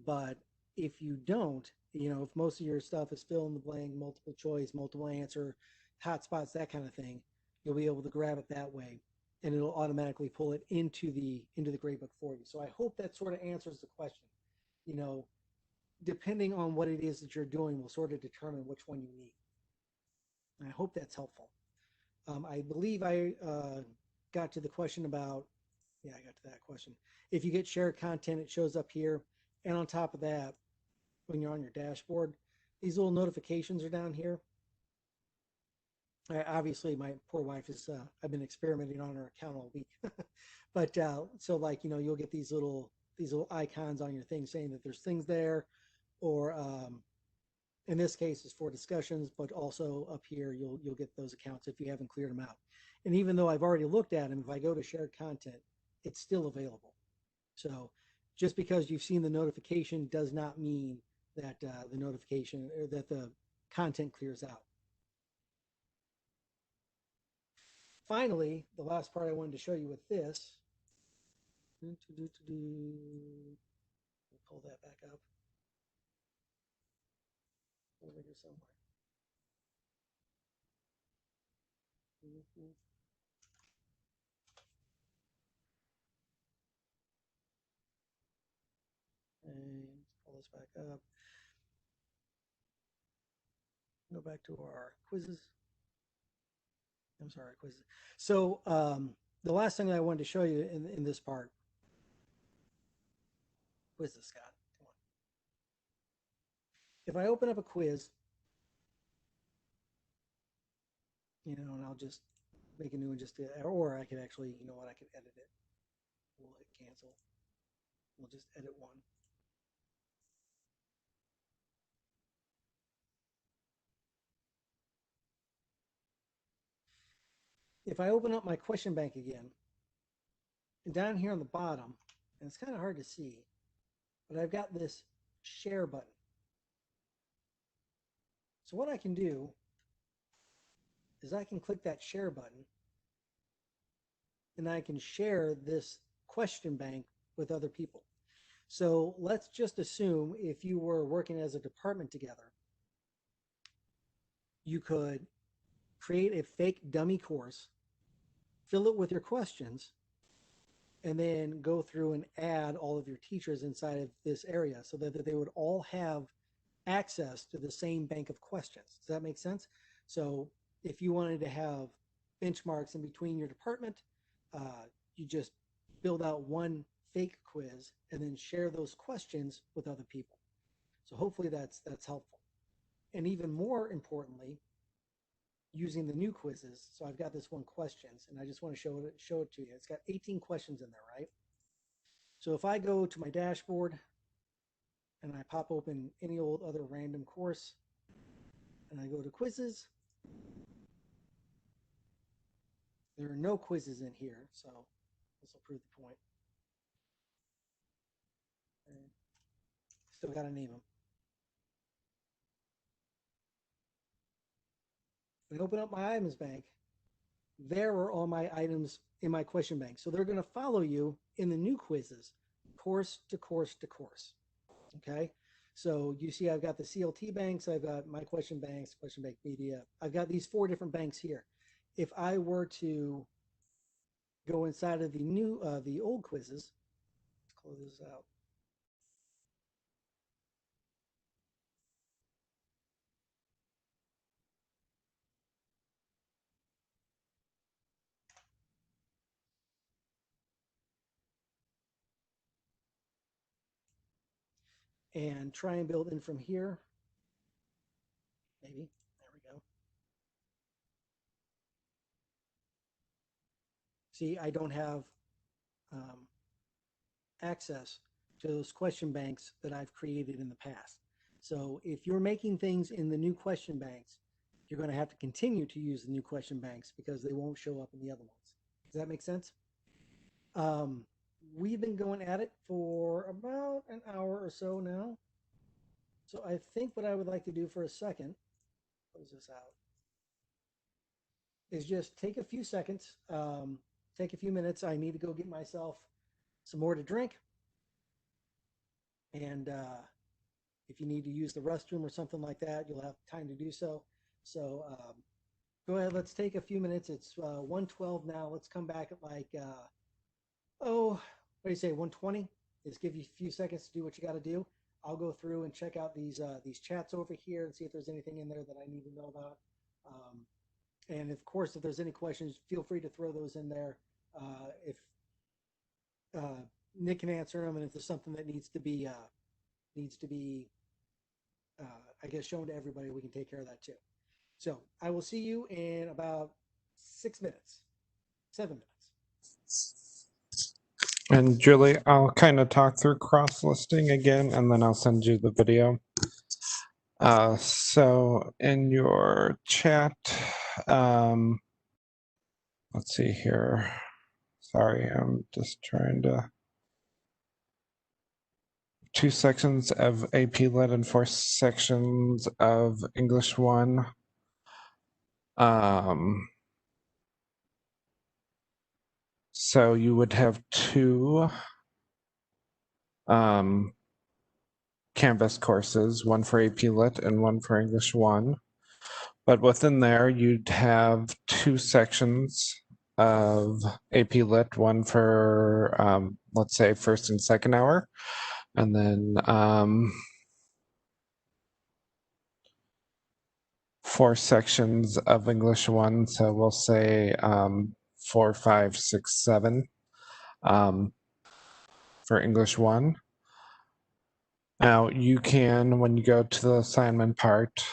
But if you don't, if most of your stuff is fill in the blank, multiple choice, multiple answer, hotspots, that kind of thing, you'll be able to grab it that way, and it'll automatically pull it into the gradebook for you. So I hope that sort of answers the question. Depending on what it is that you're doing will sort of determine which one you need. And I hope that's helpful. I believe I got to the question about, yeah, I got to that question. If you get shared content, it shows up here. And on top of that, when you're on your dashboard, these little notifications are down here. Obviously, my poor wife is, I've been experimenting on her account all week. But so like, you'll get these little icons on your thing saying that there's things there, or in this case is for discussions, but also up here, you'll get those accounts if you haven't cleared them out. And even though I've already looked at them, if I go to shared content, it's still available. So just because you've seen the notification does not mean that the notification or that the content clears out. Finally, the last part I wanted to show you with this, we'll pull that back up over here somewhere. And pull this back up. Go back to our quizzes. I'm sorry, quizzes. So the last thing that I wanted to show you in this part, quizzes, Scott. Come on. If I open up a quiz, and I'll just make a new one or I could actually, you know what, I could edit it. We'll hit cancel. We'll just edit one. If I open up my question bank again, and down here on the bottom, and it's kind of hard to see, but I've got this share button. So what I can do is I can click that share button, and I can share this question bank with other people. So let's just assume if you were working as a department together, you could create a fake dummy course, fill it with your questions, and then go through and add all of your teachers inside of this area so that they would all have access to the same bank of questions. Does that make sense? So if you wanted to have benchmarks in between your department, you just build out one fake quiz and then share those questions with other people. So hopefully that's helpful. And even more importantly, using the new quizzes. So I've got this one questions, and I just want to show it to you. It's got 18 questions in there, right? So if I go to my dashboard and I pop open any old other random course and I go to quizzes, there are no quizzes in here, so this will prove the point. And still got to name them. When I open up my items bank, there are all my items in my question bank. So they're going to follow you in the new quizzes, course to course to course. Okay. So you see, I've got the CLT banks, I've got my question banks, question bank media. I've got these 4 different banks here. If I were to go inside of the old quizzes, let's close this out. And try and build in from here. Maybe. There we go. See, I don't have access to those question banks that I've created in the past. So if you're making things in the new question banks, you're going to have to continue to use the new question banks because they won't show up in the other ones. Does that make sense? We've been going at it for about an hour or so now. So I think what I would like to do for a second, close this out, is just take a few seconds, take a few minutes. I need to go get myself some more to drink. And if you need to use the restroom or something like that, you'll have time to do so. So go ahead, let's take a few minutes. It's 1:12 now. Let's come back at like, what do you say, 1:20? Just give you a few seconds to do what you got to do. I'll go through and check out these chats over here and see if there's anything in there that I need to know about. And of course, if there's any questions, feel free to throw those in there. If Nick can answer them, and if there's something that needs to be, I guess, shown to everybody, we can take care of that too. So I will see you in about 6 minutes, 7 minutes. And Julie, I'll kind of talk through cross-listing again, and then I'll send you the video. So in your chat, let's see here. Sorry, I'm just trying to. 2 sections of AP Lit and 4 sections of English 1. So you would have 2 Canvas courses, one for AP Lit and one for English 1. But within there, you'd have 2 sections of AP Lit, one for, let's say, first and second hour, and then 4 sections of English 1. So we'll say 4, 5, 6, 7 for English 1. Now you can, when you go to the assignment part,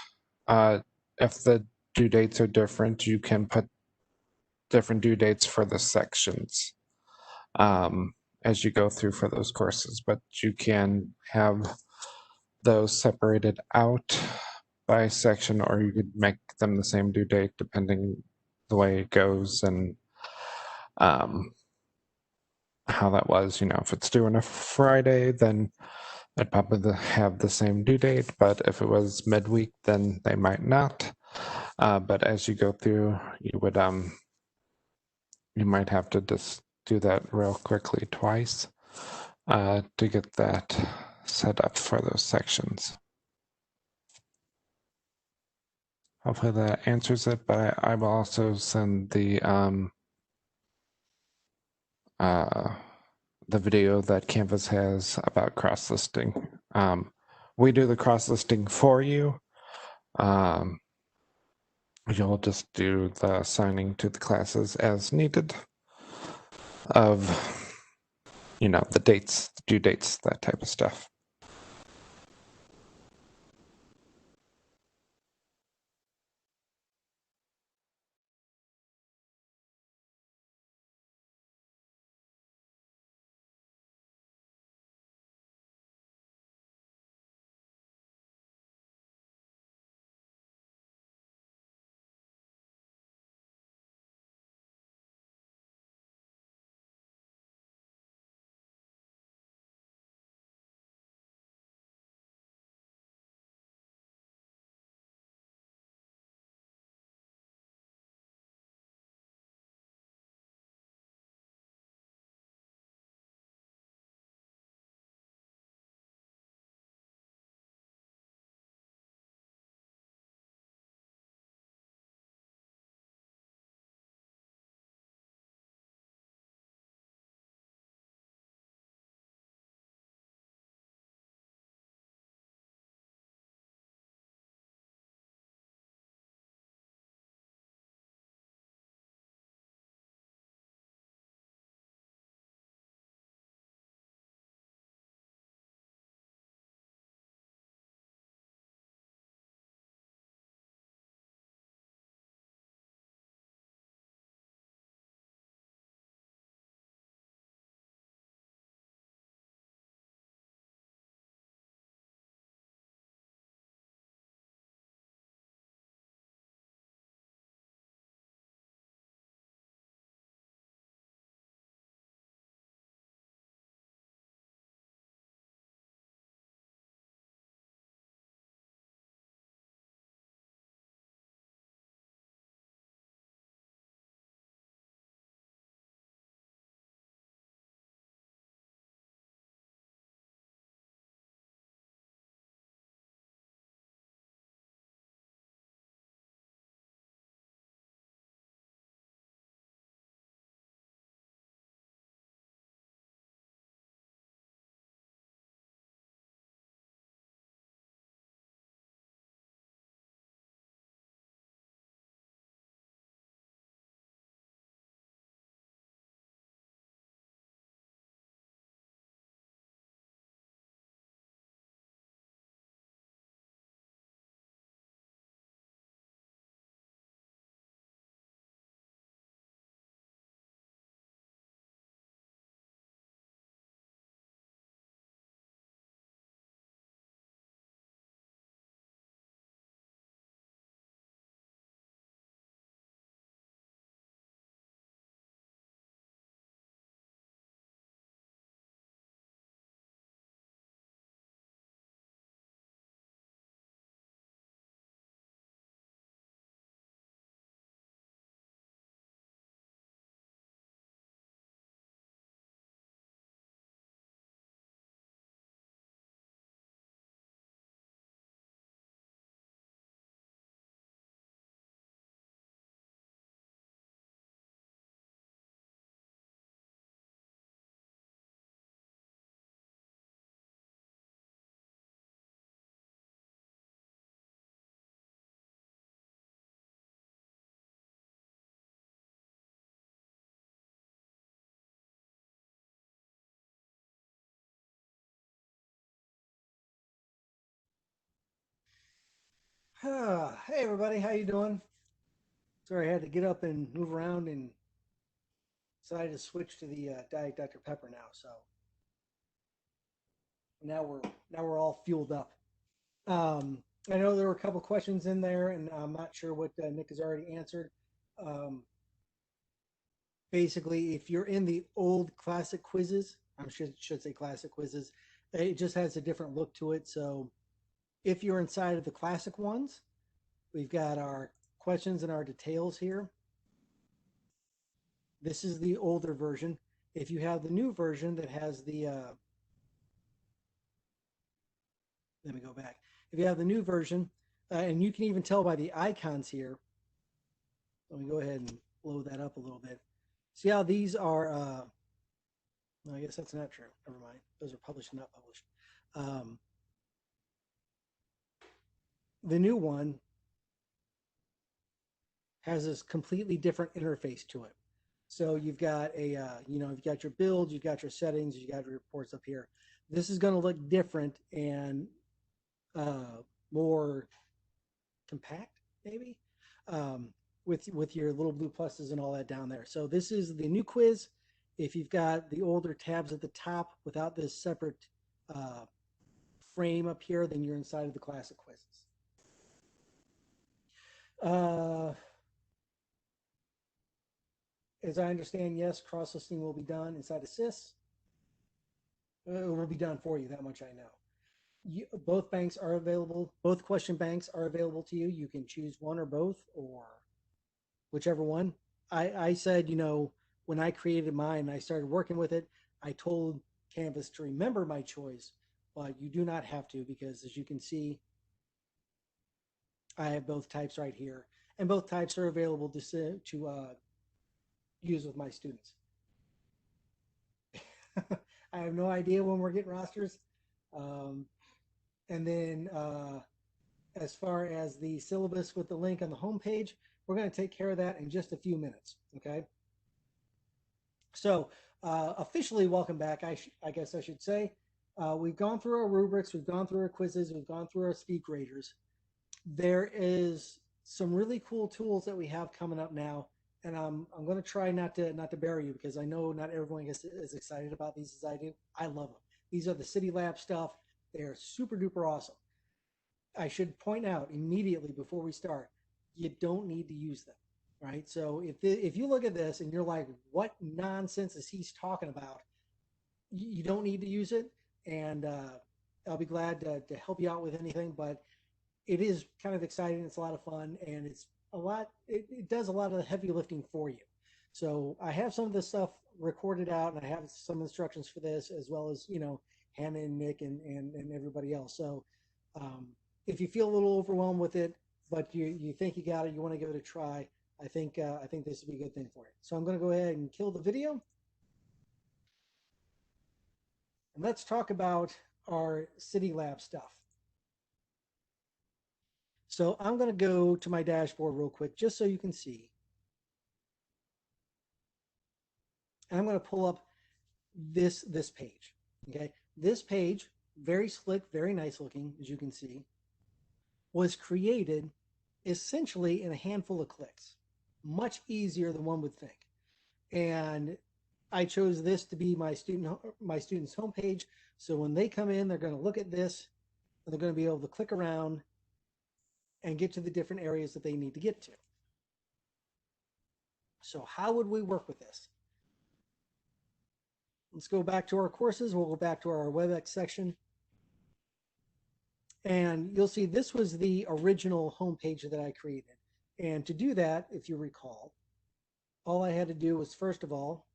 if the due dates are different, you can put different due dates for the sections as you go through for those courses, but you can have those separated out by section, or you could make them the same due date depending the way it goes and how that was. You know, if it's due on a Friday, then I'd probably have the same due date, but if it was midweek, then they might not. But as you go through, you would you might have to just do that real quickly twice to get that set up for those sections. Hopefully that answers it, but I will also send the video that Canvas has about cross-listing. We do the cross-listing for you. You'll just do the assigning to the classes as needed of, you know, the dates, due dates, that type of stuff. Hey everybody, how you doing? Sorry, I had to get up and move around and decided to switch to the Diet Dr. Pepper now. So now we're all fueled up. I know there were a couple questions in there, and I'm not sure what Nick has already answered. Um, Basically, if you're in the old classic quizzes, I should say classic quizzes, it just has a different look to it. So if you're inside of the classic ones, we've got our questions and our details here. This is the older version. If you have the new version that has let me go back. If you have the new version, and you can even tell by the icons here, let me go ahead and blow that up a little bit. See how these are, well, I guess that's not true. Never mind. Those are published and not published. Um, the new one has this completely different interface to it. So you've got you've got your build, you've got your settings, you got your reports up here. This is going to look different and more compact, maybe, with your little blue pluses and all that down there. So this is the new quiz. If you've got the older tabs at the top without this separate uh, frame up here, then you're inside of the classic quizzes. Uh, as I understand, yes, cross listing will be done inside of SIS. It will be done for you. That much I know. Both banks are available. Both question banks are available to you. You can choose one or both, or whichever one. I said, when I created mine and I started working with it, I told Canvas to remember my choice, but you do not have to because, as you can see, I have both types right here, and both types are available to use with my students. I have no idea when we're getting rosters. Um, and then as far as the syllabus with the link on the homepage, we're going to take care of that in just a few minutes. Okay. So officially, welcome back. I guess I should say we've gone through our rubrics, we've gone through our quizzes, we've gone through our speed graders. There is some really cool tools that we have coming up now, and I'm going to try not to bury you because I know not everyone gets as excited about these as I do. I love them. These are the City Lab stuff. They are super duper awesome. I should point out immediately before we start, you don't need to use them, right? So if you look at this and you're like, what nonsense is he talking about? You don't need to use it, and I'll be glad to help you out with anything. But it is kind of exciting. It's a lot of fun, and it's a lot. It does a lot of the heavy lifting for you. So I have some of this stuff recorded out, and I have some instructions for this, as well as Hannah and Nick and everybody else. So um, if you feel a little overwhelmed with it, but you think you got it, you want to give it a try, I think this would be a good thing for you. So I'm going to go ahead and kill the video, and let's talk about our City Lab stuff. So I'm going to go to my dashboard real quick, just so you can see. And I'm going to pull up this page. Okay, this page, very slick, very nice looking, as you can see, was created essentially in a handful of clicks. Much easier than one would think. And I chose this to be my student's homepage. So when they come in, they're going to look at this, and they're going to be able to click around and get to the different areas that they need to get to. So how would we work with this? Let's go back to our courses. We'll go back to our WebEx section. And you'll see this was the original homepage that I created. And to do that, if you recall, all I had to do was first of all,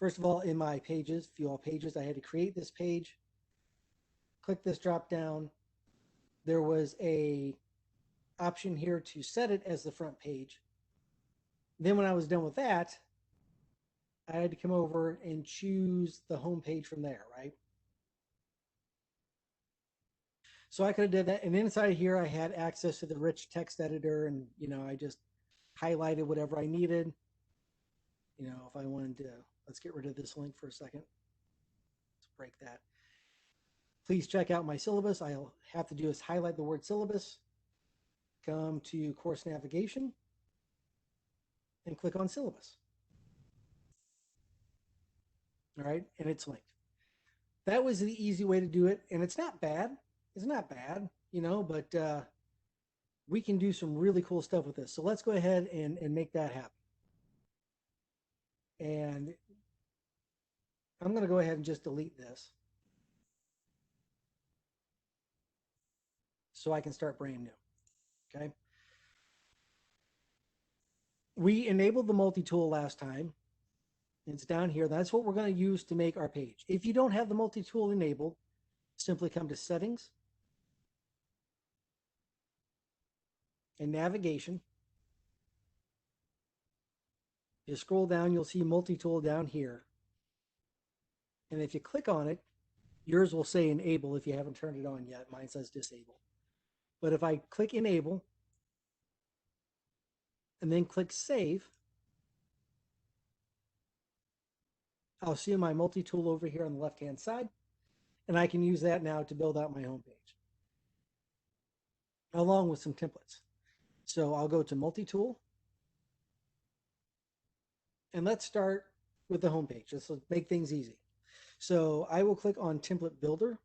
in my pages, view all pages, I had to create this page, click this drop down. There was a option here to set it as the front page. Then when I was done with that, I had to come over and choose the home page from there, right? So I could have did that. And inside here, I had access to the rich text editor, and I just highlighted whatever I needed. If I wanted to, let's get rid of this link for a second. Let's break that. Please check out my syllabus. I'll have to do is highlight the word syllabus, come to course navigation, and click on syllabus. All right, and it's linked. That was the easy way to do it, and it's not bad. It's not bad, you know, but we can do some really cool stuff with this. So let's go ahead and make that happen. And I'm going to go ahead and just delete this so I can start brand new. Okay. We enabled the multi-tool last time. It's down here. That's what we're going to use to make our page. If you don't have the multi-tool enabled, simply come to settings and navigation. You scroll down, you'll see multi-tool down here. And if you click on it, yours will say enable if you haven't turned it on yet. Mine says disable. But if I click enable and then click save, I'll see my multi-tool over here on the left-hand side. And I can use that now to build out my homepage along with some templates. So I'll go to multi-tool and let's start with the homepage. Just to make things easy. So I will click on template builder.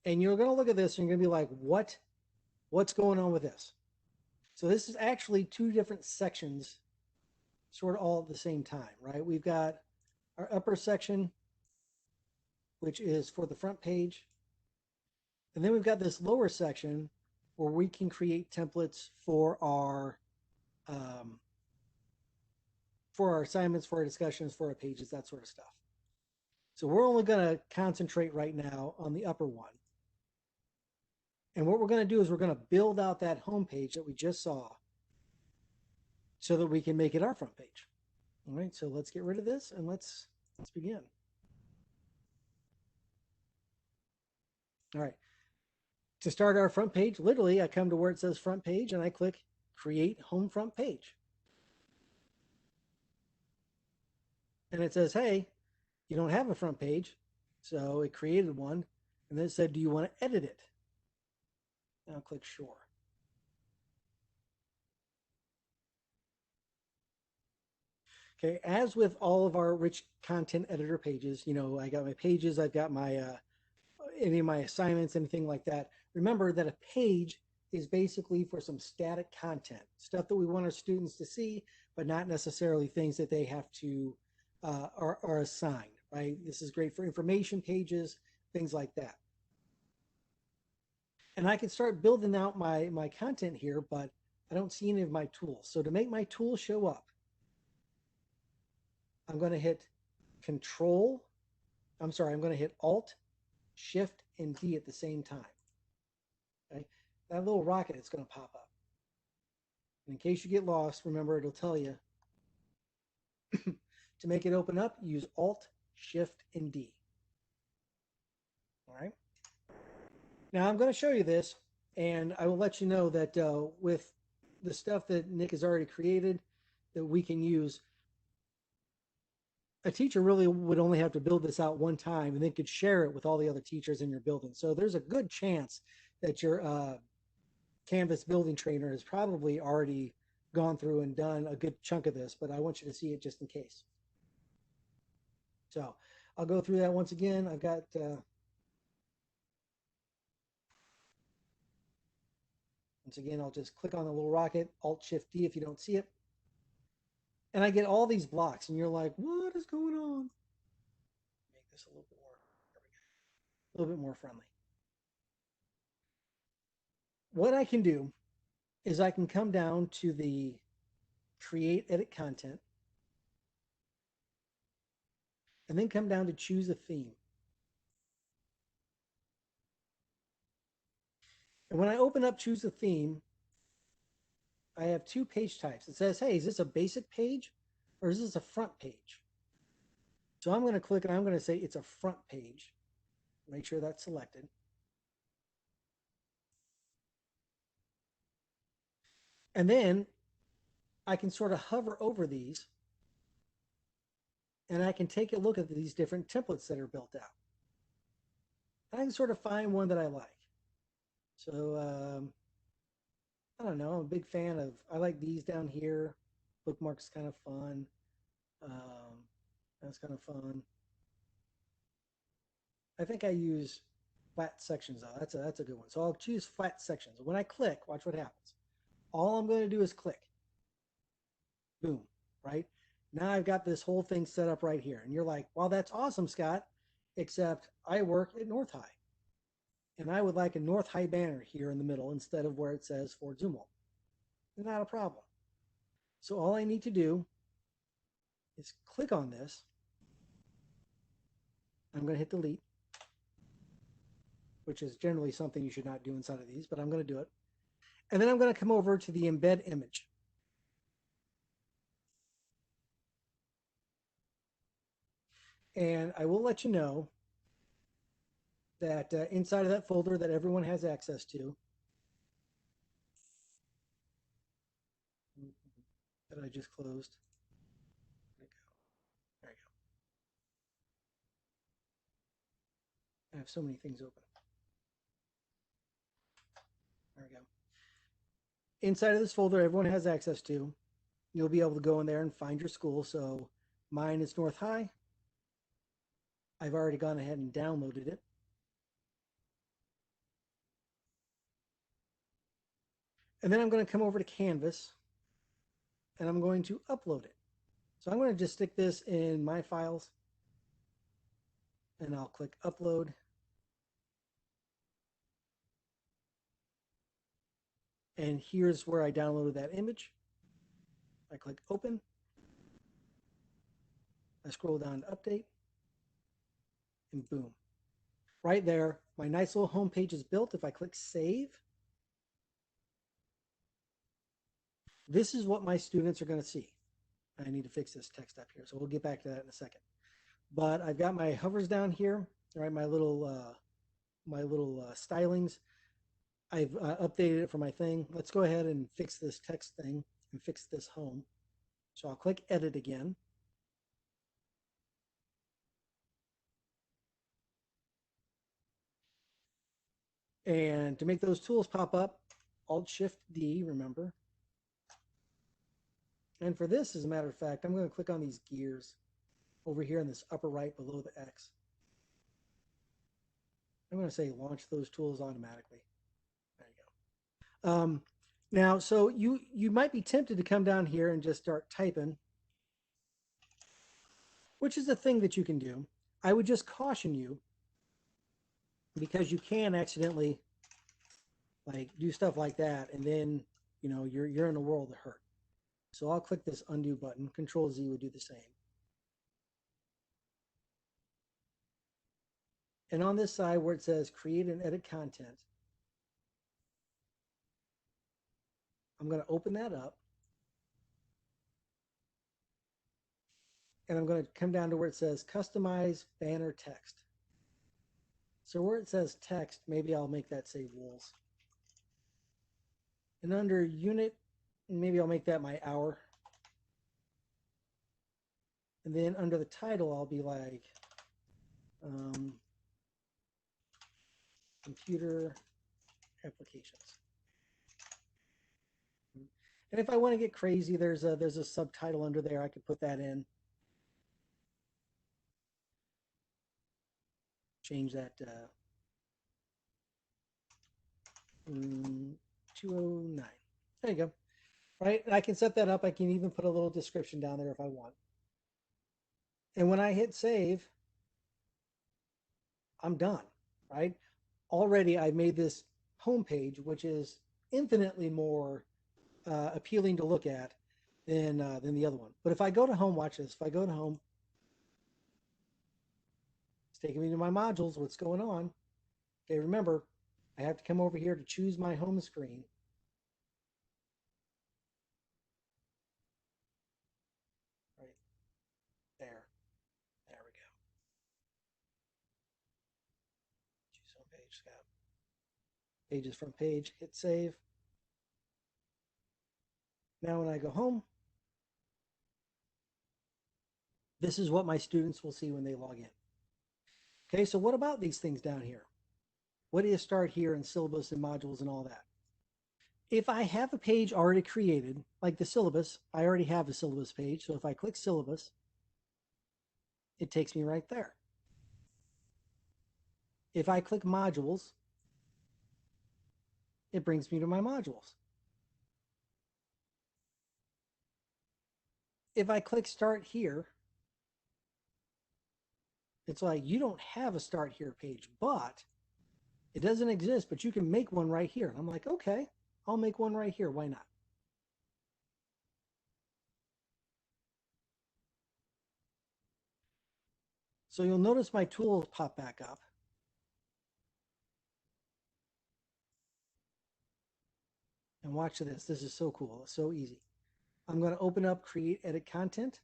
And you're going to look at this and you're going to be like, what's going on with this? So this is actually two different sections, sort of all at the same time, right? We've got our upper section, which is for the front page. And then we've got this lower section where we can create templates for our assignments, for our discussions, for our pages, that sort of stuff. So we're only going to concentrate right now on the upper one. And what we're going to do is we're going to build out that home page that we just saw so that we can make it our front page. All right, so let's get rid of this and let's begin. All right, to start our front page, literally I come to where it says front page and I click create home front page. And it says, hey, you don't have a front page. So it created one. And then it said, do you want to edit it? And I'll click sure. Okay, as with all of our rich content editor pages, you know, I got my pages, I've got my any of my assignments, anything like that. Remember that a page is basically for some static content, stuff that we want our students to see, but not necessarily things that they have to are assigned, right? This is great for information pages, things like that. And I can start building out my content here, but I don't see any of my tools. So to make my tools show up, I'm going to hit I'm going to hit Alt, Shift, and D at the same time. Okay? That little rocket is going to pop up. And in case you get lost, remember it'll tell you to make it open up, use Alt, Shift, and D. All right. Now I'm going to show you this, and I will let you know that with the stuff that Nick has already created that we can use, a teacher really would only have to build this out one time and then could share it with all the other teachers in your building. So there's a good chance that your Canvas building trainer has probably already gone through and done a good chunk of this, but I want you to see it just in case. So I'll go through that once again. I've got once again, I'll just click on the little rocket, Alt Shift D if you don't see it. And I get all these blocks, and you're like, what is going on? Make this a little bit more, there we go, a little bit more friendly. What I can do is I can come down to the create edit content and then come down to choose a theme. And when I open up choose a theme, I have two page types. It says, hey, is this a basic page or is this a front page? So I'm going to click and I'm going to say it's a front page. Make sure that's selected. And then I can sort of hover over these and I can take a look at these different templates that are built out. I can sort of find one that I like. So I don't know. I'm a big fan of. I like these down here. Bookmarks kind of fun. That's kind of fun. I think I use flat sections though. That's a good one. So I'll choose flat sections. When I click, watch what happens. All I'm going to do is click. Boom. Right now I've got this whole thing set up right here, and you're like, "Well, that's awesome, Scott." Except I work at North High, and I would like a North High banner here in the middle instead of where it says Fort Zumwalt. Not a problem. So all I need to do is click on this. I'm going to hit delete, which is generally something you should not do inside of these, but I'm going to do it. And then I'm going to come over to the embed image. And I will let you know that inside of that folder that everyone has access to, that I just closed. There we go. There we go. I have so many things open. There we go. Inside of this folder, everyone has access to. You'll be able to go in there and find your school. So mine is North High. I've already gone ahead and downloaded it. And then I'm going to come over to Canvas and I'm going to upload it. So I'm going to just stick this in my files and I'll click upload. And here's where I downloaded that image. I click open. I scroll down to update and boom. Right there, my nice little home page is built. If I click save, this is what my students are going to see. I need to fix this text up here, so we'll get back to that in a second. But I've got my hovers down here, right? My little stylings. I've updated it for my thing. Let's go ahead and fix this text thing and fix this home. So I'll click edit again. And to make those tools pop up, Alt-Shift-D, remember. And for this, as a matter of fact, I'm going to click on these gears over here in this upper right below the X. I'm going to say launch those tools automatically. There you go. Now, so you might be tempted to come down here and just start typing, which is a thing that you can do. I would just caution you because you can accidentally like do stuff like that, and then you're in a world of hurt. So I'll click this undo button. Control Z would do the same. And on this side where it says create and edit content, I'm going to open that up. And I'm going to come down to where it says customize banner text. So where it says text, maybe I'll make that say Wolz. And under unit, maybe I'll make that my hour. And then under the title, I'll be like computer applications. And if I want to get crazy, there's a subtitle under there. I could put that in. Change that 209. There you go. Right, and I can set that up. I can even put a little description down there if I want. And when I hit save, I'm done, right? Already I made this homepage, which is infinitely more appealing to look at than the other one. But if I go to home, watch this. If I go to home, it's taking me to my modules. What's going on? Okay, remember, I have to come over here to choose my home screen. Right there. There we go. Choose home page, Scott. Pages front page, hit save. Now when I go home, This is what my students will see when they log in. Okay, so what about these things down here? What do you start here in syllabus and modules and all that? If I have a page already created, like the syllabus, I already have a syllabus page. So if I click syllabus, it takes me right there. If I click modules, it brings me to my modules. If I click start here, it's like, you don't have a start here page, but it doesn't exist, but you can make one right here. And I'm like, okay, I'll make one right here. Why not? So you'll notice my tools pop back up. And watch this. This is so cool. It's so easy. I'm going to open up create edit content.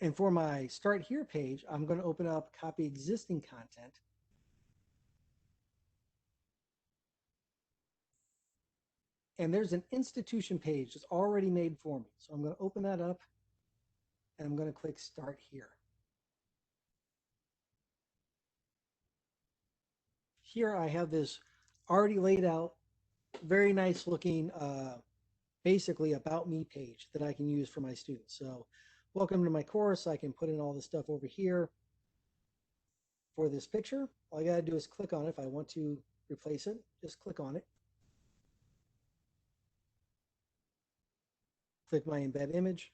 And for my start here page, I'm going to open up copy existing content. And there's an institution page that's already made for me. So I'm going to open that up and I'm going to click start here. Here I have this already laid out, very nice looking, basically about me page that I can use for my students. So welcome to my course. I can put in all the stuff over here for this picture. All I got to do is click on it. If I want to replace it, just click on it. Click my embed image.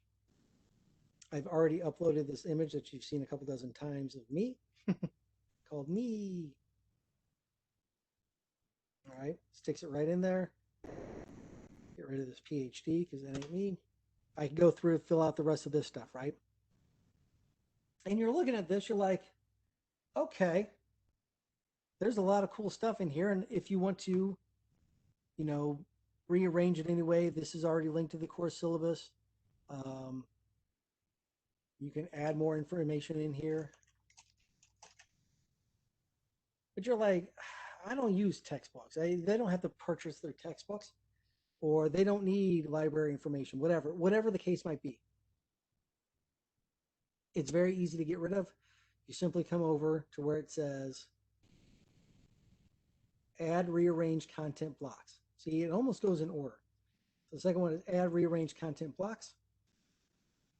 I've already uploaded this image that you've seen a couple dozen times of me called me. All right, sticks it right in there. Get rid of this PhD because that ain't me. I can go through and fill out the rest of this stuff, right? And you're looking at this, you're like, okay, there's a lot of cool stuff in here. And if you want to, you know, rearrange it anyway, this is already linked to the course syllabus. You can add more information in here. But you're like, I don't use textbooks. They don't have to purchase their textbooks, or they don't need library information, whatever the case might be. It's very easy to get rid of. You simply come over to where it says add rearrange content blocks. See, it almost goes in order. So the second one is add rearrange content blocks.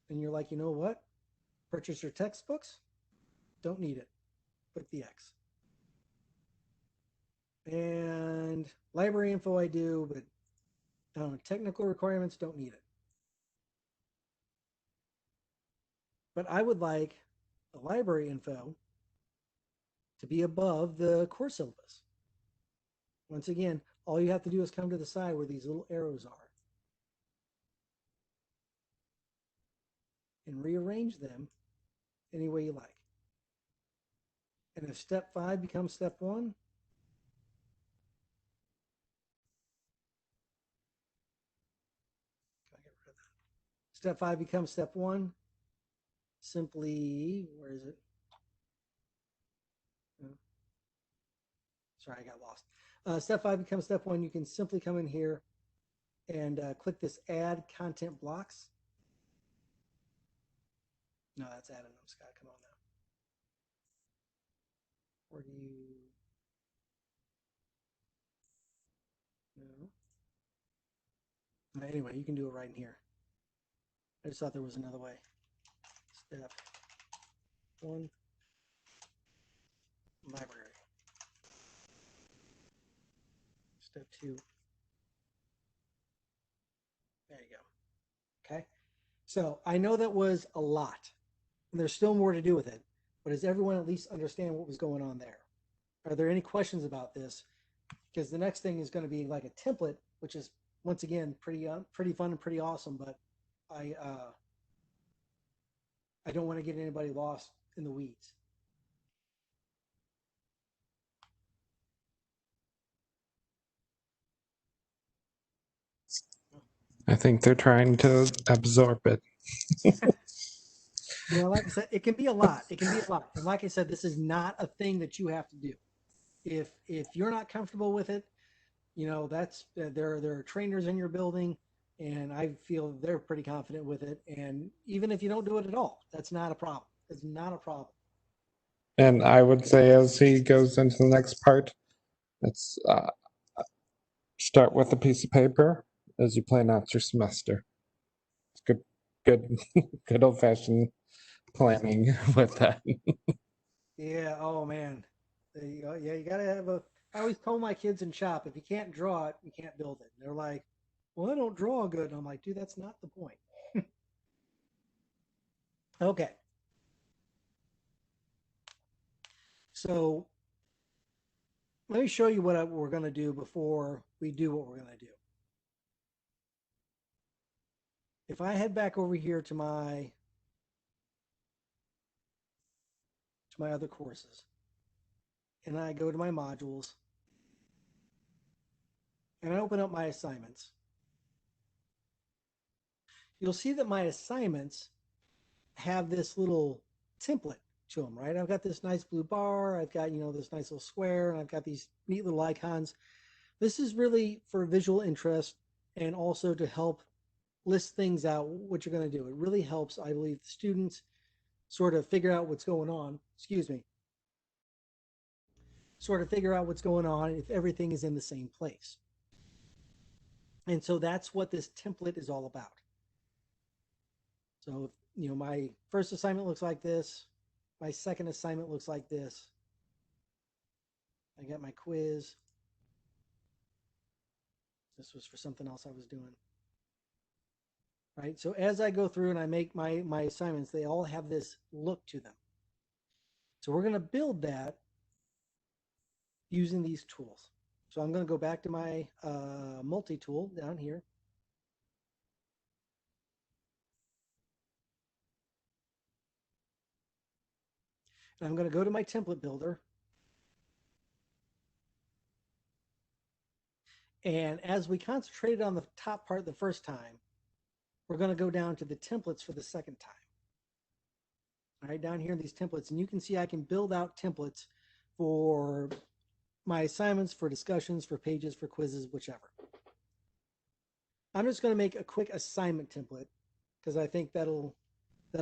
And you're like, you know what? Purchase your textbooks. Don't need it. Click the X. And library info I do, but technical requirements, don't need it. But I would like the library info to be above the course syllabus. Once again, all you have to do is come to the side where these little arrows are and rearrange them any way you like. And if step 5 becomes step 1, step 5 becomes step 1, simply, where is it? Sorry, I got lost. Step 5 becomes step 1. You can simply come in here and click this add content blocks. No, that's adding them, Scott. Come on now. Or do you? No. Anyway, you can do it right in here. I just thought there was another way. Step 1, library. Step 2. There you go. Okay. So I know that was a lot, and there's still more to do with it. But does everyone at least understand what was going on there? Are there any questions about this? Because the next thing is going to be like a template, which is once again pretty fun and pretty awesome. But I don't want to get anybody lost in the weeds. I think they're trying to absorb it. Like I said, it can be a lot. It can be a lot. And like I said, this is not a thing that you have to do. If you're not comfortable with it, that's there are trainers in your building. and I feel they're pretty confident with it. And even if you don't do it at all, that's not a problem. It's not a problem. And I would say as he goes into the next part, let's start with a piece of paper as you plan out your semester. It's good, good old fashioned planning with that. Yeah. Oh man. Yeah, you gotta have a. I always tell my kids in shop, if you can't draw it, you can't build it. And they're like, "Well, I don't draw good." And I'm like, "Dude, that's not the point." Okay. So let me show you what we're going to do before we do what we're going to do. If I head back over here to my other courses, and I go to my modules, and I open up my assignments, you'll see that my assignments have this little template to them, right? I've got this nice blue bar, I've got, this nice little square, and I've got these neat little icons. This is really for visual interest and also to help list things out, what you're going to do. It really helps, I believe, the students sort of figure out what's going on. Excuse me. Sort of figure out what's going on if everything is in the same place. And so that's what this template is all about. So, my first assignment looks like this. My second assignment looks like this. I got my quiz. This was for something else I was doing. Right. So as I go through and I make my assignments, they all have this look to them. So we're going to build that using these tools. So I'm going to go back to my multi-tool down here. And I'm going to go to my template builder. And as we concentrated on the top part the first time, we're going to go down to the templates for the second time. All right, down here in these templates. And you can see I can build out templates for my assignments, for discussions, for pages, for quizzes, whichever. I'm just going to make a quick assignment template because I think that'll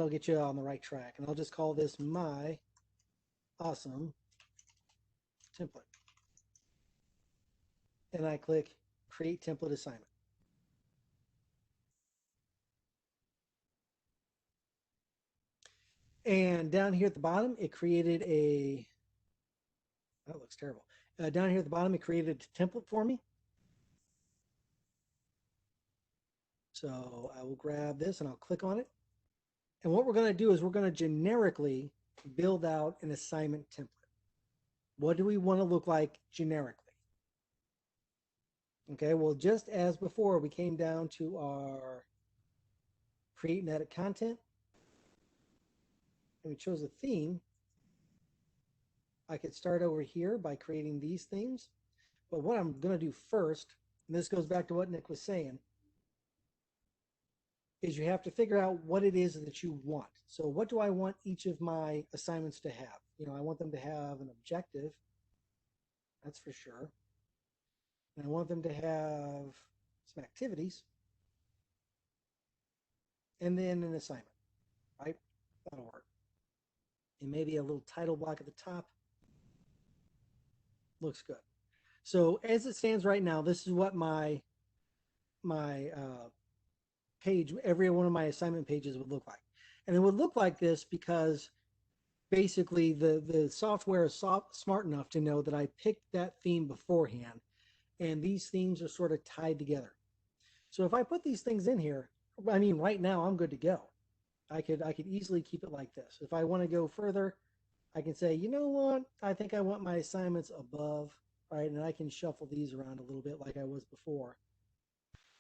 get you on the right track. And I'll just call this my awesome template. And I click create template assignment. And down here at the bottom, it created that looks terrible. Down here at the bottom, it created a template for me. So I will grab this and I'll click on it. And what we're going to do is we're going to generically build out an assignment template. What do we want to look like generically? Okay, well, just as before, we came down to our create and edit content. And we chose a theme. I could start over here by creating these themes. But what I'm going to do first, and this goes back to what Nick was saying, is you have to figure out what it is that you want. So what do I want each of my assignments to have? I want them to have an objective. That's for sure. And I want them to have some activities. And then an assignment, right? That'll work. And maybe a little title block at the top. Looks good. So as it stands right now, this is what my page, every one of my assignment pages would look like. And it would look like this because basically the software is smart enough to know that I picked that theme beforehand, and these themes are sort of tied together. So if I put these things in here, I mean, right now I'm good to go. I could easily keep it like this. If I want to go further, I can say, you know what? I think I want my assignments above, right? And I can shuffle these around a little bit like I was before.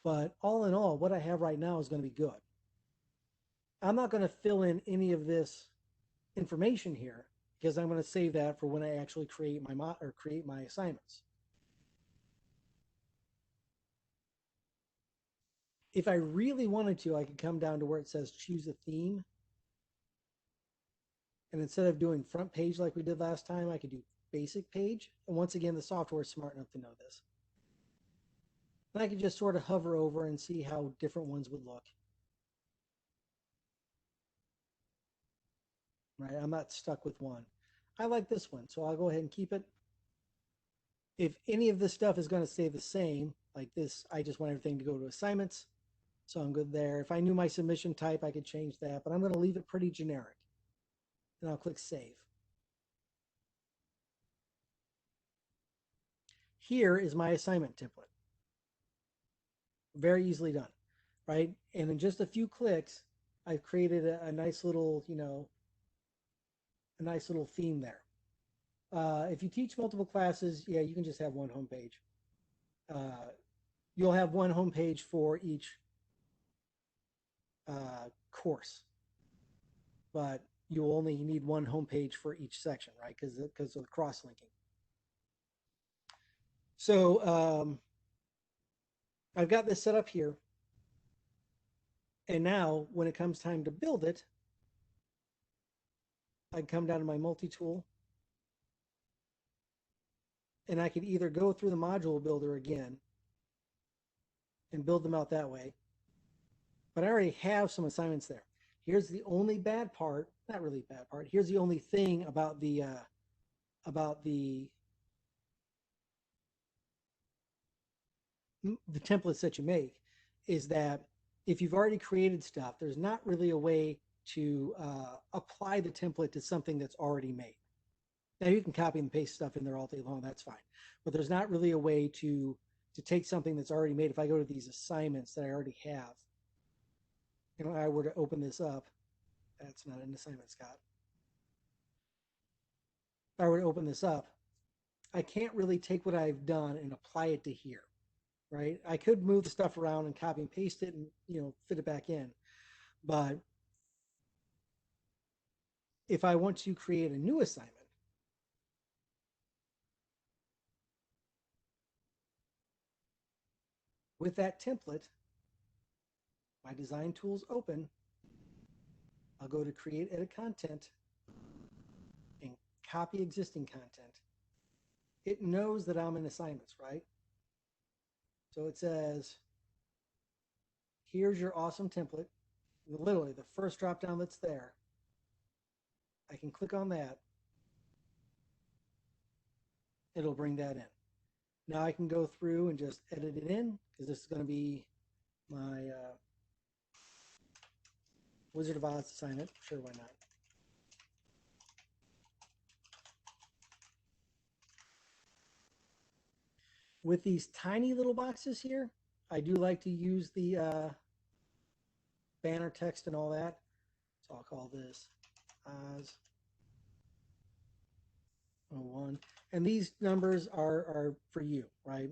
But all in all, what I have right now is going to be good. I'm not going to fill in any of this information here because I'm going to save that for when I actually create my assignments. If I really wanted to, I could come down to where it says choose a theme. And instead of doing front page like we did last time, I could do basic page. And once again, the software is smart enough to know this. And I can just sort of hover over and see how different ones would look. Right, I'm not stuck with one. I like this one, so I'll go ahead and keep it. If any of this stuff is going to stay the same, like this, I just want everything to go to assignments. So I'm good there. If I knew my submission type, I could change that, but I'm going to leave it pretty generic. And I'll click save. Here is my assignment template. Very easily done, right? And in just a few clicks, I've created a nice little, a nice little theme there. If you teach multiple classes, yeah, you can just have one homepage. You'll have one homepage for each course, but you only need one homepage for each section, right? Because of the cross-linking. So I've got this set up here. And now when it comes time to build it, I come down to my multi-tool and I could either go through the module builder again and build them out that way. But I already have some assignments there. Here's the only bad part, not really bad part. Here's the only thing about the templates that you make is that if you've already created stuff, there's not really a way to apply the template to something that's already made. Now you can copy and paste stuff in there all day long, that's fine. But there's not really a way to take something that's already made. If I go to these assignments that I already have, and I were to open this up, that's not an assignment, Scott. If I were to open this up, I can't really take what I've done and apply it to here, right? I could move the stuff around and copy and paste it and, fit it back in. But if I want to create a new assignment, with that template, my design tools open, I'll go to create edit content and copy existing content. It knows that I'm in assignments, right? So it says, here's your awesome template. Literally the first drop down that's there. I can click on that. It'll bring that in. Now I can go through and just edit it in because this is going to be my Wizard of Oz assignment. Sure, why not? With these tiny little boxes here, I do like to use the banner text and all that. So I'll call this Oz 01. And these numbers are for you, right?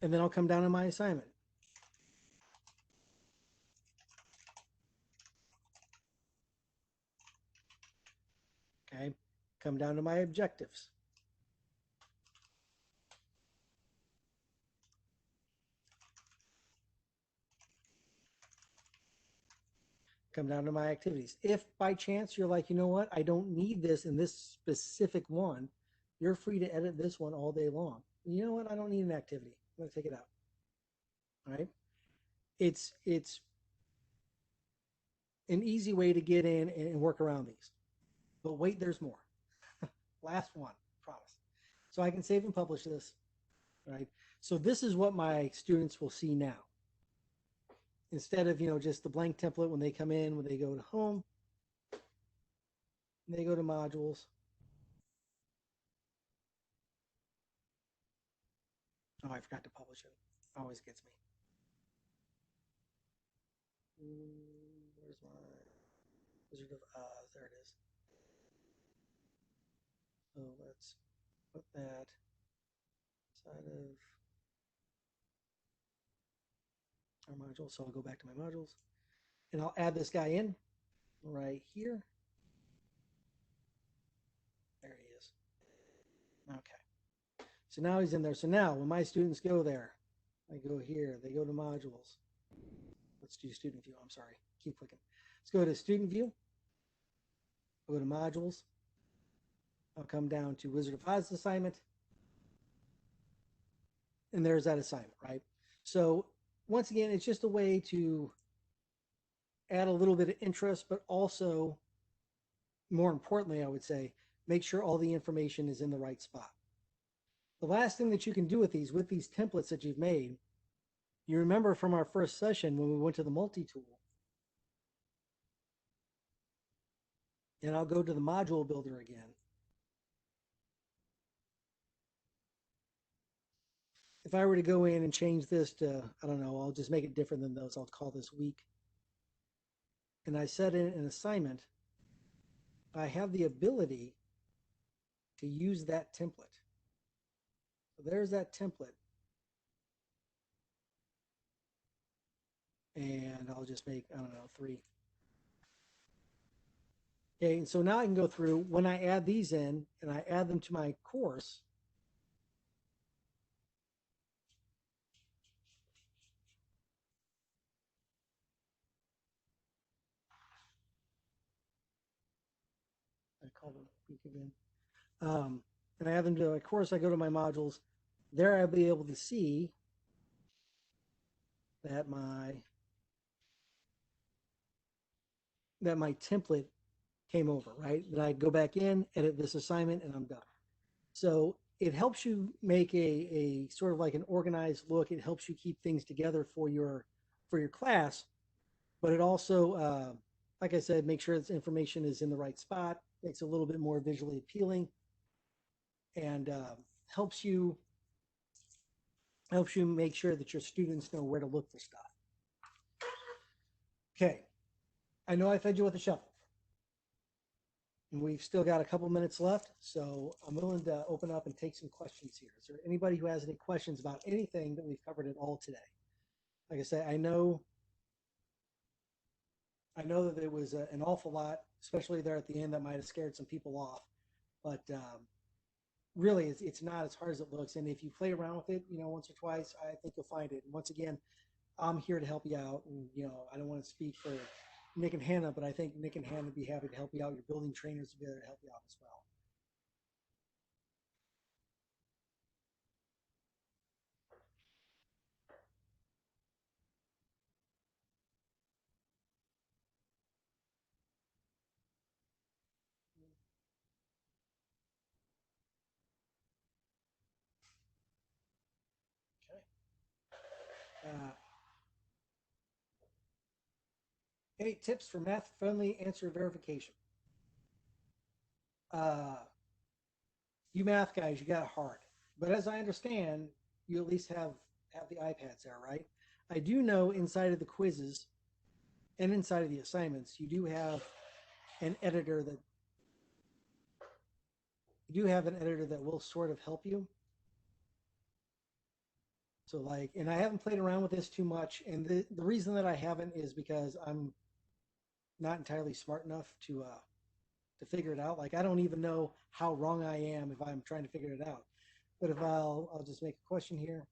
And then I'll come down to my assignment. Okay, come down to my objectives. Come down to my activities. If by chance you're like, you know what, I don't need this in this specific one, you're free to edit this one all day long. You know what, I don't need an activity. I'm going to take it out. All right. It's an easy way to get in and work around these. But wait, there's more. Last one, promise. So I can save and publish this, right? So this is what my students will see now. Instead of, just the blank template when they come in, when they go to home, they go to modules. Oh, I forgot to publish it. Always gets me. Where's my Wizard of Oz? There it is. So let's put that side of our module. So I'll go back to my modules and I'll add this guy in right here. There he is. Okay. So now he's in there. So now when my students go there, I go here, they go to modules. Let's do student view. I'm sorry. Keep clicking. Let's go to student view. I'll go to modules. I'll come down to Wizard of Oz assignment. and there's that assignment, right? So once again, it's just a way to add a little bit of interest, but also, more importantly, I would say, make sure all the information is in the right spot. The last thing that you can do with these templates that you've made, you remember from our first session when we went to the multi-tool, and I'll go to the module builder again. If I were to go in and change this to, I don't know, I'll just make it different than those. I'll call this week. And I set in an assignment, I have the ability to use that template. So there's that template. And I'll just make, I don't know, 3. Okay, and so now I can go through, when I add these in and I add them to my course, I call them week again. And I add them to my course, I go to my modules. There I'll be able to see that my template came over, right? Then I go back in, edit this assignment, and I'm done. So it helps you make a sort of like an organized look. It helps you keep things together for your class, but it also, like I said, make sure this information is in the right spot. Makes it a little bit more visually appealing, and helps you make sure that your students know where to look for stuff. Okay, I know I fed you with a shuffle. And we've still got a couple minutes left, so I'm willing to open up and take some questions here. Is there anybody who has any questions about anything that we've covered at all today? Like I say, I know that there was an awful lot, especially there at the end, that might have scared some people off. But really, it's not as hard as it looks. And if you play around with it, once or twice, I think you'll find it. And once again, I'm here to help you out. And I don't want to speak for Nick and Hannah, but I think Nick and Hannah would be happy to help you out. Your building trainers will be there to help you out as well. Okay. Any tips for math-friendly answer verification? You math guys, you got it hard. But as I understand, you at least have the iPads there, right? I do know inside of the quizzes and inside of the assignments, you do have an editor that will sort of help you. So like, and I haven't played around with this too much, and the reason that I haven't is because I'm not entirely smart enough to figure it out. Like, I don't even know how wrong I am if I'm trying to figure it out. But if I'll just make a question here.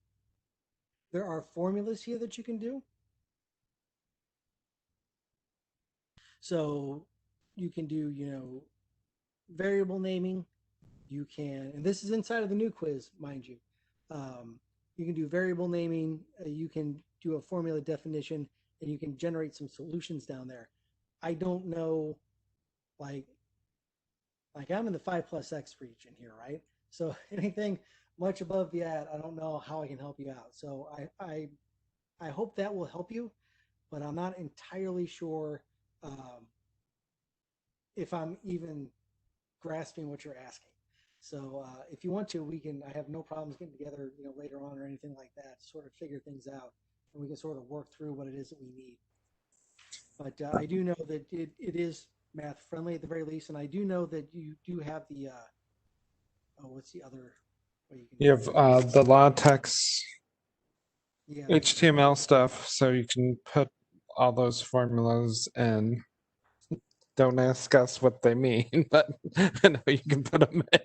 There are formulas here that you can do. So you can do, variable naming. You can, and this is inside of the new quiz, mind you. You can do variable naming. You can do a formula definition, and you can generate some solutions down there. I don't know, like I'm in the 5+X region here, right? So anything much above that, I don't know how I can help you out. So I hope that will help you, but I'm not entirely sure if I'm even grasping what you're asking. So if you want to, I have no problems getting together, later on or anything like that, to sort of figure things out, and we can sort of work through what it is that we need. But I do know that it is math friendly at the very least, and I do know that you do have the what's the other way you have the LaTeX HTML stuff, so you can put all those formulas in. Don't ask us what they mean, but I know you can put them in.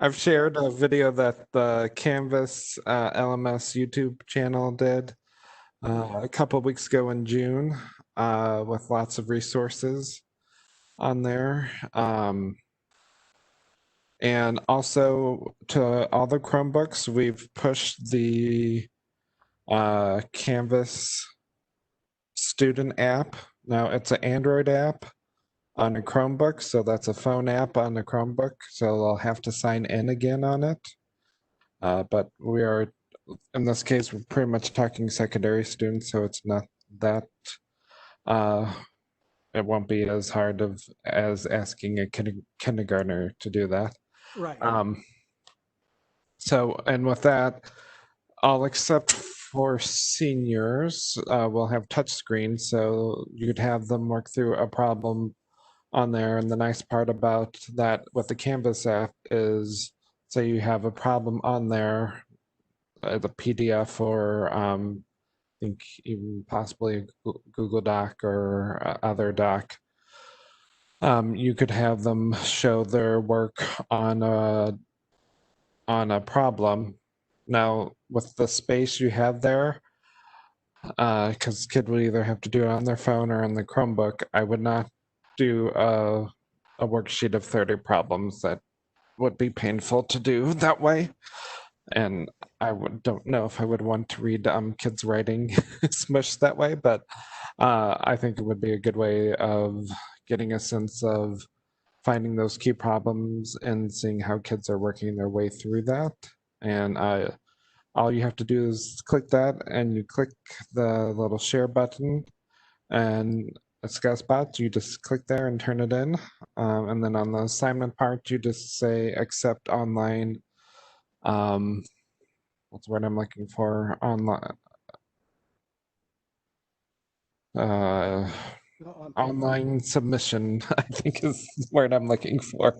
I've shared a video that the Canvas LMS YouTube channel did a couple of weeks ago in June with lots of resources on there. And also to all the Chromebooks, we've pushed the Canvas student app. Now it's an Android app on a Chromebook, so that's a phone app on a Chromebook. So I'll have to sign in again on it. But we are, in this case, we're pretty much talking secondary students, so it's not that. It won't be as hard as asking a kindergartner to do that. Right. So, and with that, all except for seniors will have touchscreens, so you'd have them work through a problem on there. And the nice part about that with the Canvas app is, say you have a problem on there, the PDF or I think even possibly a Google Doc or other doc. You could have them show their work on a problem. Now, with the space you have there, because kid would either have to do it on their phone or on the Chromebook, I would not do a worksheet of 30 problems. That would be painful to do that way. And don't know if I would want to read kids writing smushed that way, but I think it would be a good way of getting a sense of finding those key problems and seeing how kids are working their way through that. And all you have to do is click that, and you click the little share button, and it's got spots. You just click there and turn it in. And then on the assignment part, you just say accept online. What's the word I'm looking for? Online. Uh, On paper. Online submission, I think is the word I'm looking for.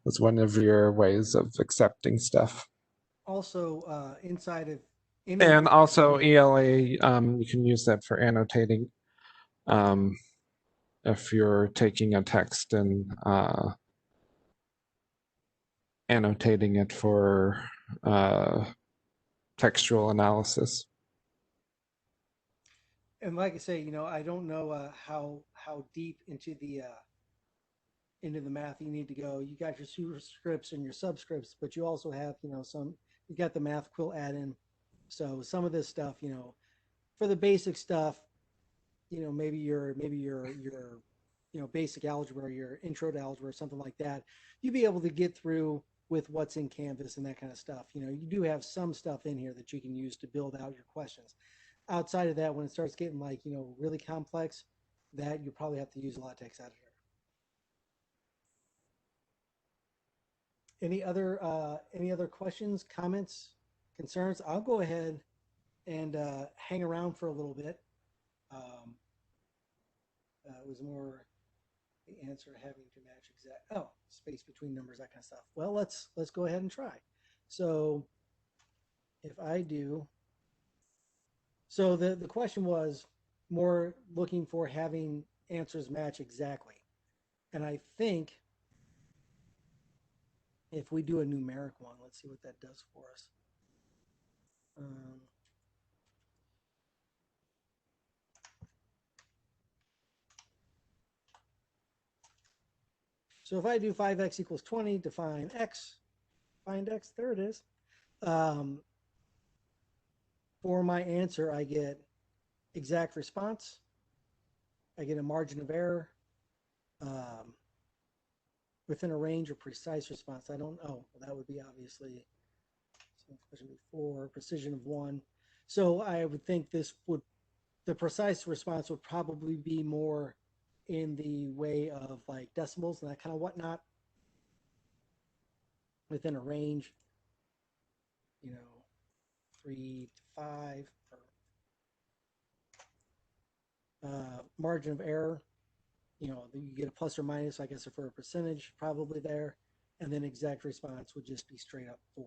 It's one of your ways of accepting stuff. Also, inside of And also ELA, you can use that for annotating. If you're taking a text and annotating it for textual analysis. and like I say, I don't know how deep into the math you need to go. You got your superscripts and your subscripts, but you also have you got the math quill add-in. So some of this stuff, for the basic stuff, maybe your basic algebra, your intro to algebra, or something like that, you'd be able to get through with what's in Canvas and that kind of stuff. You do have some stuff in here that you can use to build out your questions. Outside of that, when it starts getting like really complex, that you probably have to use a LaTeX editor. Any other questions, comments, concerns? I'll go ahead and hang around for a little bit. It was more the answer having to match space between numbers, that kind of stuff. Well, let's go ahead and try. So if I do, so the question was more looking for having answers match exactly, and I think if we do a numeric one, let's see what that does for us. Um, so if I do 5x equals 20, define x, find x, there it is. For my answer, I get exact response, I get a margin of error, um, within a range or precise response. I don't know. Well, that would be obviously question before precision of 1. So I would think the precise response would probably be more in the way of like decimals and that kind of whatnot within a range, 3 to 5. Margin of error, you get a plus or minus, I guess, for a percentage probably there. And then exact response would just be straight up 4.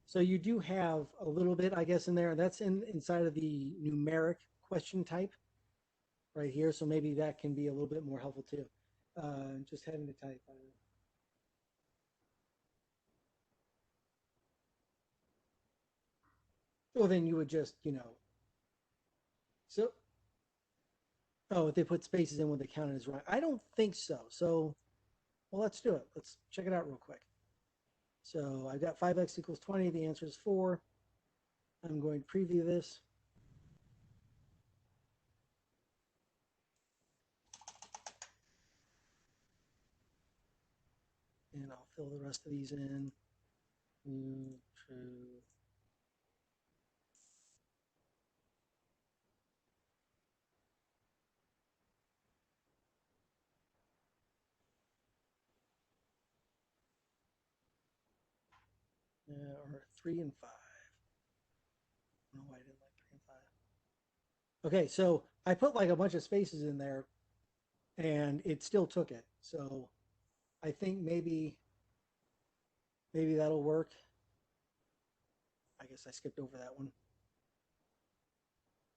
So you do have a little bit, I guess, in there. That's inside of the numeric question type right here. So maybe that can be a little bit more helpful too. Just having to type. Well, then you would just, so, oh, if they put spaces in when they count it as right. I don't think so. So, well, let's do it. Let's check it out real quick. So I've got 5x equals 20. The answer is 4. I'm going to preview this. And I'll fill the rest of these in. True. Or 3 and 5. I don't know why I didn't like 3 and 5. Okay, so I put like a bunch of spaces in there and it still took it. So I think maybe that'll work. I guess I skipped over that one.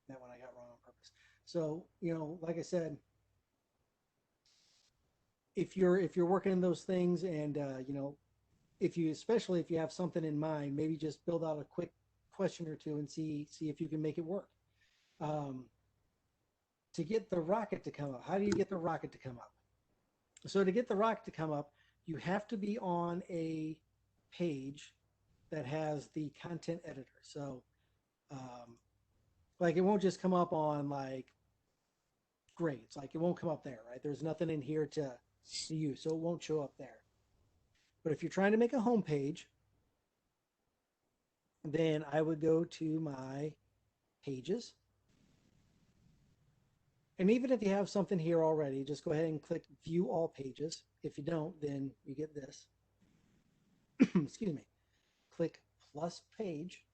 That one I got wrong on purpose. So, like I said, if you're working in those things and especially if you have something in mind, maybe just build out a quick question or two and see if you can make it work. To get the rocket to come up, how do you get the rocket to come up? So to get the rocket to come up, you have to be on a page that has the content editor. So like it won't just come up on like grades, like it won't come up there, right? There's nothing in here to use, so it won't show up there. But if you're trying to make a home page, then I would go to my pages. And even if you have something here already, just go ahead and click view all pages. If you don't, then you get this. Excuse me. Click plus page.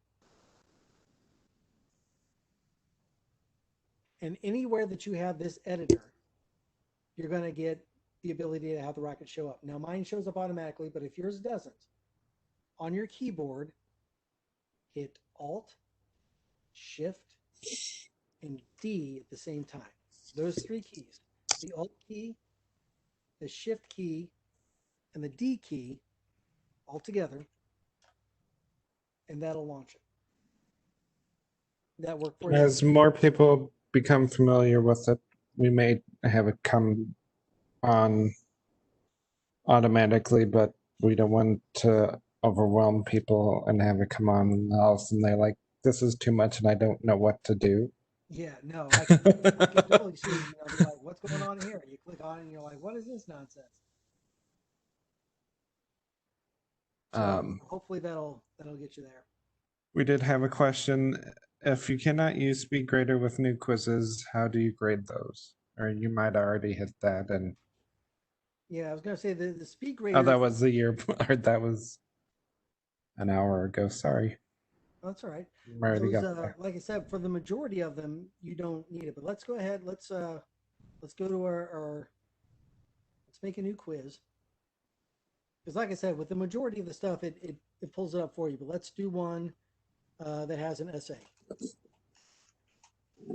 And anywhere that you have this editor, you're going to get the ability to have the rocket show up. Now mine shows up automatically, but if yours doesn't, on your keyboard, hit Alt, Shift, and D at the same time. Those 3 keys, the Alt key, the Shift key, and the D key all together, and that'll launch it. That work for you? As more people become familiar with it, we may have it come on automatically, but we don't want to overwhelm people and have it come on and all of a sudden they're like, this is too much and I don't know what to do. Yeah, no, I can totally see, be like, what's going on here? You click on it and you're like, what is this nonsense? So hopefully that'll get you there. We did have a question. If you cannot use Speedgrader with new quizzes, how do you grade those? Or you might already hit that. And yeah, I was gonna say the Speedgrader. Oh, that was the year. Or that was an hour ago. Sorry. Oh, that's all right. Already Those, got there. like I said, for the majority of them, you don't need it. But let's go ahead. Let's go to our let's make a new quiz. Because like I said, with the majority of the stuff, it pulls it up for you. But let's do one that has an essay.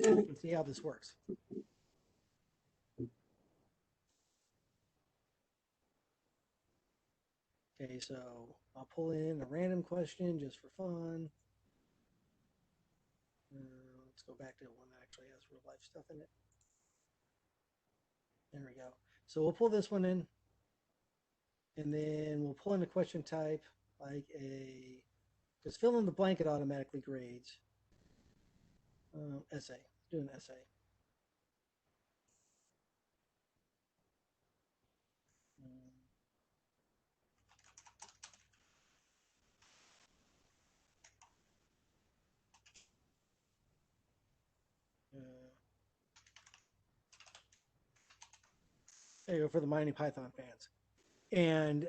And see how this works. Okay, so I'll pull in a random question just for fun. Let's go back to one that actually has real life stuff in it. There we go. So we'll pull this one in, and then we'll pull in a question type like just fill in the blank, it automatically grades. Essay. Do an essay. There you go for the Mining Python fans. And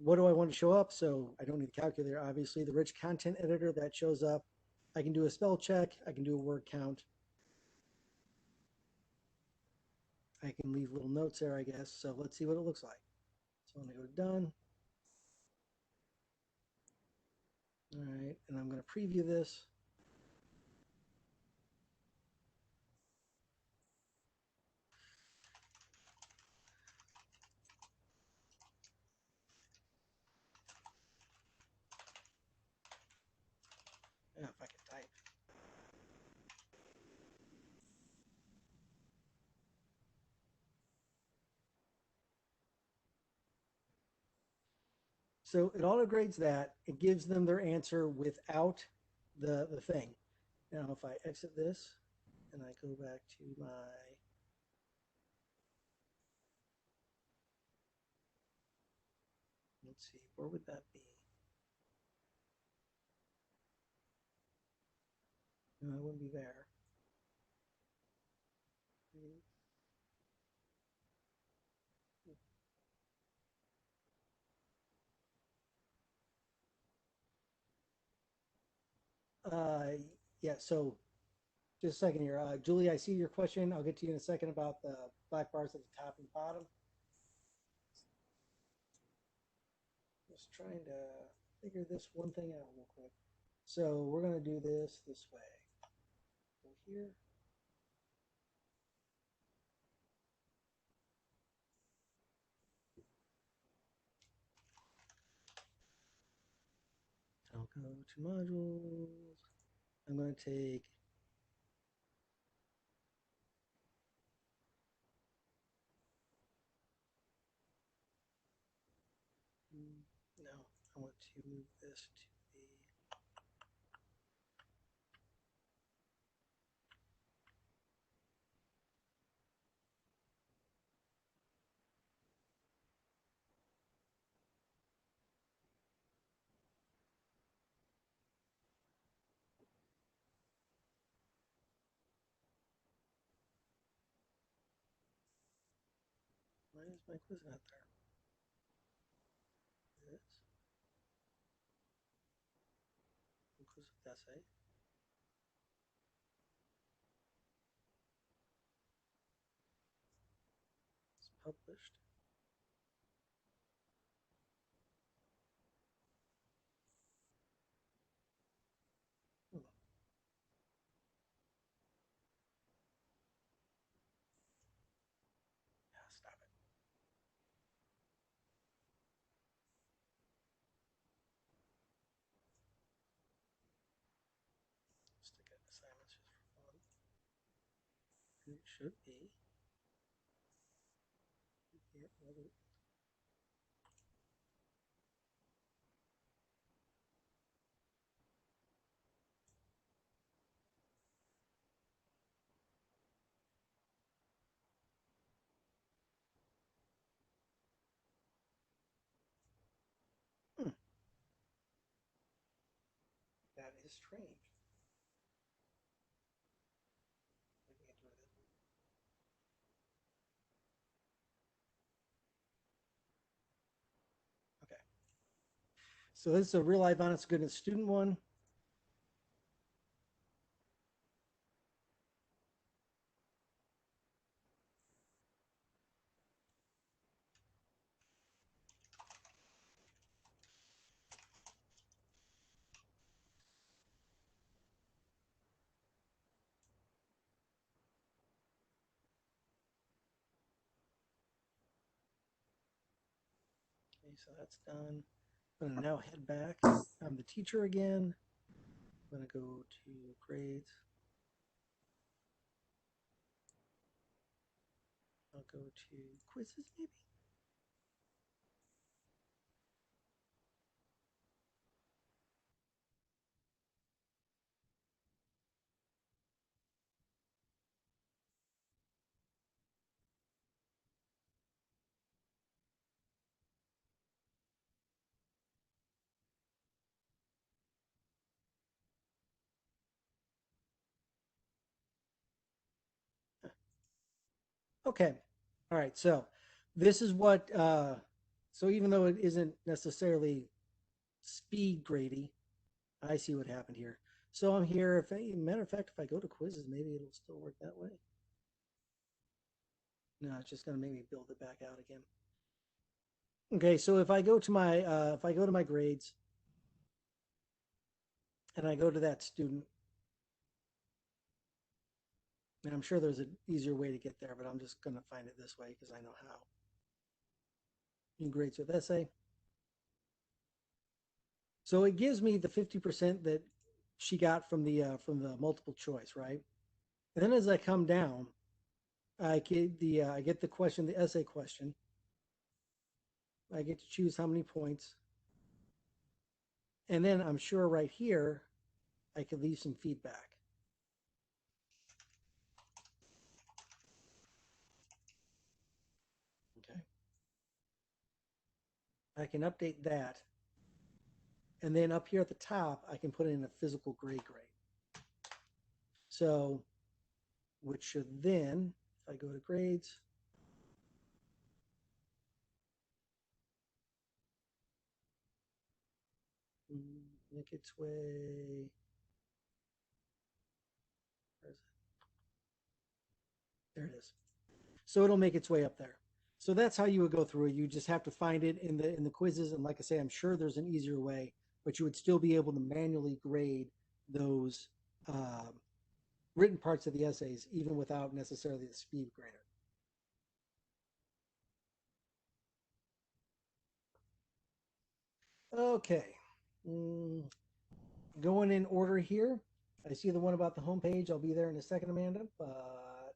what do I want to show up? So I don't need a calculator, obviously. The rich content editor, that shows up. I can do a spell check. I can do a word count. I can leave little notes there, I guess. So let's see what it looks like. So I'm going to go to done. All right, and I'm going to preview this. Yeah, if I can type. So it auto grades that. It gives them their answer without the thing. Now, if I exit this and I go back to my let's see, where would that be? No, it wouldn't be there. Uh, yeah, so just a second here. Julie, I see your question. I'll get to you in a second about the black bars at the top and bottom. Just trying to figure this one thing out real quick. So we're going to do this way. Go here. I'll go to modules. I'm going to take no, I want to move this to the why is my quiz not there? This inclusive essay. It's published. Oh, yeah, stop it. Stick it assignments just for fun. And it should be here. Hmm, that is strange. Okay. So this is a real life honest goodness student one. Okay, so that's done. I'm going to now head back. I'm the teacher again. I'm going to go to grades. I'll go to quizzes maybe. Okay. All right. So this is what, so even though it isn't necessarily speed grady, I see what happened here. So I'm here. If matter of fact, if I go to quizzes, maybe it'll still work that way. No, it's just going to make me build it back out again. Okay. So if I go to my grades and I go to that student, and I'm sure there's an easier way to get there, but I'm just going to find it this way because I know how. In grades with essay. So it gives me the 50% that she got from the multiple choice, right? And then as I come down, I get the question, the essay question. I get to choose how many points, And then I'm sure right here, I could leave some feedback. Okay. I can update that. And then up here at the top, I can put in a physical grade. So, which should then, if I go to grades, make its way. Where is it? There it is. So it'll make its way up there. So that's how you would go through it. You just have to find it in the quizzes. And like I say, I'm sure there's an easier way, but you would still be able to manually grade those written parts of the essays, even without necessarily the speed grader. Okay. Going in order here. I see the one about the homepage. I'll be there in a second, Amanda. But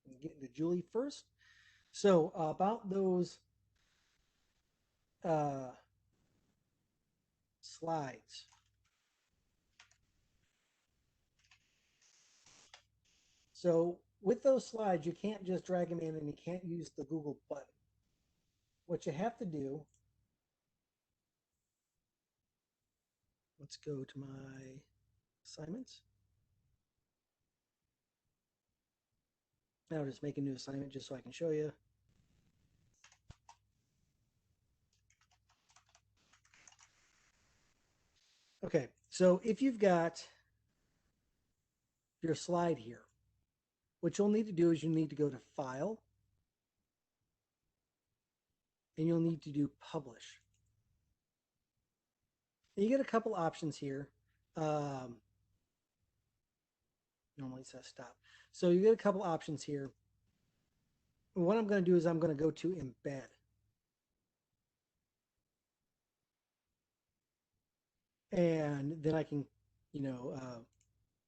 I'm getting to Julie first. So about those slides. So with those slides, you can't just drag them in and you can't use the Google button. What you have to do, let's go to my assignments. Now I'll just make a new assignment just so I can show you. Okay, so if you've got your slide here, what you'll need to do is you need to go to File, and you'll need to do Publish. And you get a couple options here. Normally it says Stop. So you get a couple options here. And what I'm going to do is I'm going to go to Embed. And then I can,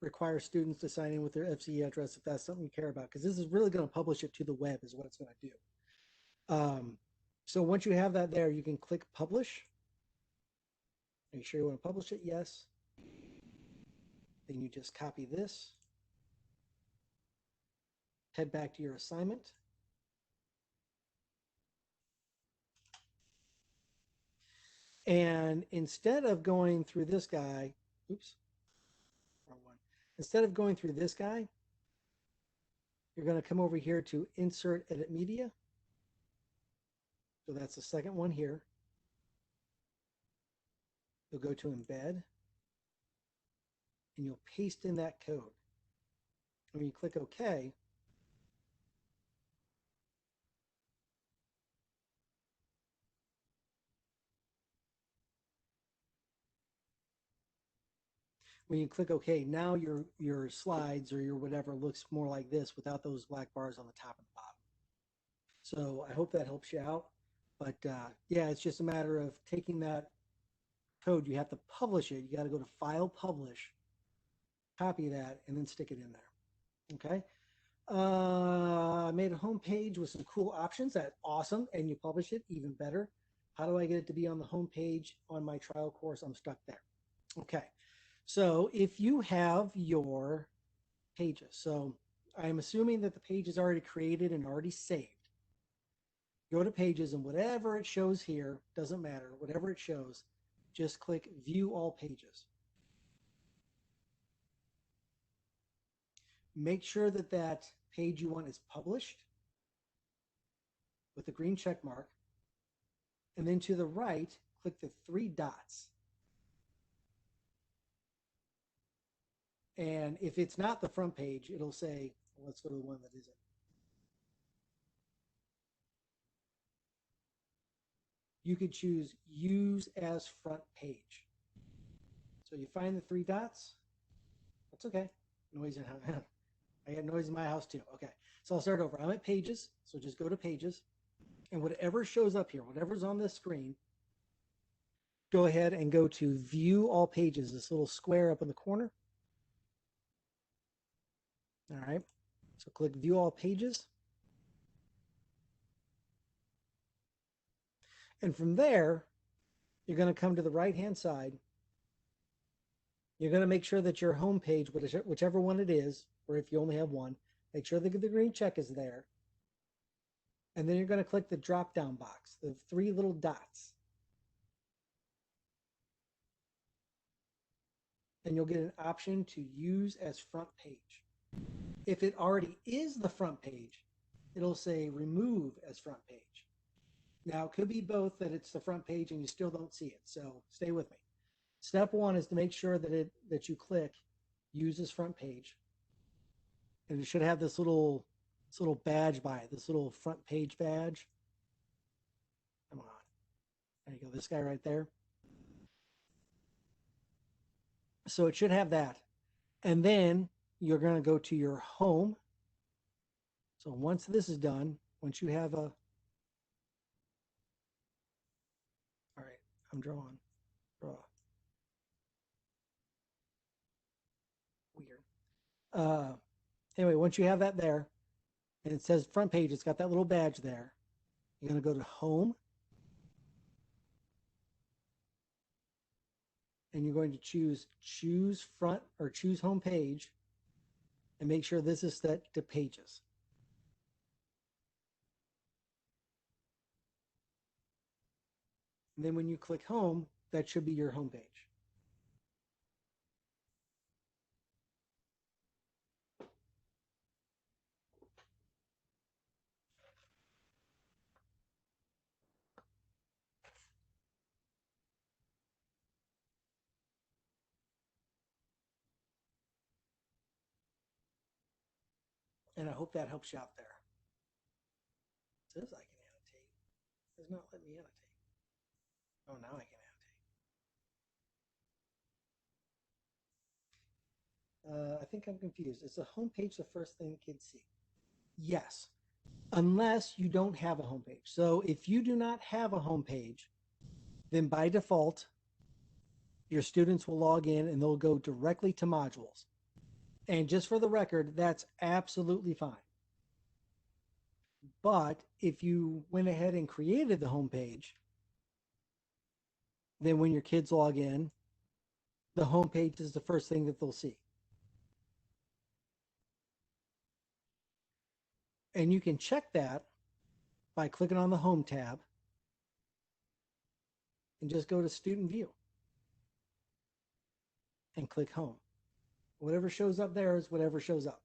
require students to sign in with their FCE address if that's something you care about, because this is really going to publish it to the web is what it's going to do. So once you have that there, you can click Publish. Make sure you want to publish it, yes. Then you just copy this, head back to your assignment. And instead of going through this guy, oops, wrong one. Instead of going through this guy, you're going to come over here to Insert Edit Media. So that's the second one here. You'll go to Embed, and you'll paste in that code. When you click OK, when you click OK, now your slides or your whatever looks more like this without those black bars on the top and bottom. So I hope that helps you out. But yeah, it's just a matter of taking that code. You have to publish it. You got to go to File, Publish, copy that, and then stick it in there. Okay. I made a home page with some cool options. That's awesome. And you publish it, even better. How do I get it to be on the home page on my trial course? I'm stuck there. Okay. So if you have your pages, so I'm assuming that the page is already created and already saved. Go to pages, and whatever it shows here, doesn't matter, whatever it shows, just click View All Pages. Make sure that that page you want is published with the green check mark. And then to the right, click the three dots. And if it's not the front page, it'll say, well, let's go to the one that isn't. You could choose Use as Front Page. So you find the three dots. That's okay. Noise in house. I got noise in my house too. Okay. So I'll start over. I'm at Pages. So just go to Pages. And whatever shows up here, whatever's on this screen, go ahead and go to View All Pages, this little square up in the corner. All right. So click View All Pages. And from there, you're going to come to the right-hand side, You're going to make sure that your home page, whichever one it is, or if you only have one, make sure that the green check is there. And then you're going to click the drop down box, the three little dots. And you'll get an option to use as front page. If it already is the front page, it'll say remove as front page. Now, it could be both, that it's the front page and you still don't see it. So stay with me. Step one is to make sure that you click use as front page. And it should have this little badge by it, this little front page badge. Come on. There you go, this guy right there. So it should have that. And then you're going to go to your home. So once this is done, once you have a, all right, I'm drawing. Draw. Weird. Anyway, once you have that there, and it says front page, it's got that little badge there. You're going to go to home. And you're going to choose front or choose home page, and make sure this is set to pages. And then when you click home, that should be your home page. And I hope that helps you out there. It says I can annotate. It does not let me annotate. Oh, now I can annotate. I think I'm confused. Is the home page the first thing kids see? Yes, unless you don't have a home page. So if you do not have a home page, then by default, your students will log in and they'll go directly to modules. And just for the record, that's absolutely fine. But if you went ahead and created the home page, then when your kids log in, the home page is the first thing that they'll see. And you can check that by clicking on the home tab and just go to student view and click home. Whatever shows up there is whatever shows up.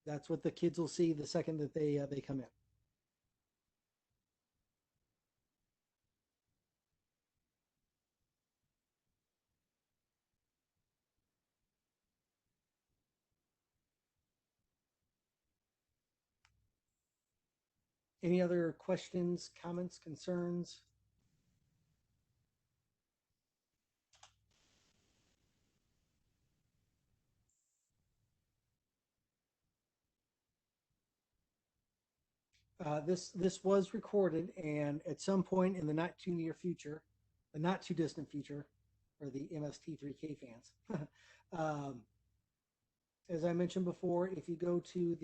That's what the kids will see the second that they come in. Any other questions, comments, concerns? This was recorded, and at some point in the not too near future, the not too distant future, for the MST3K fans, as I mentioned before, if you go to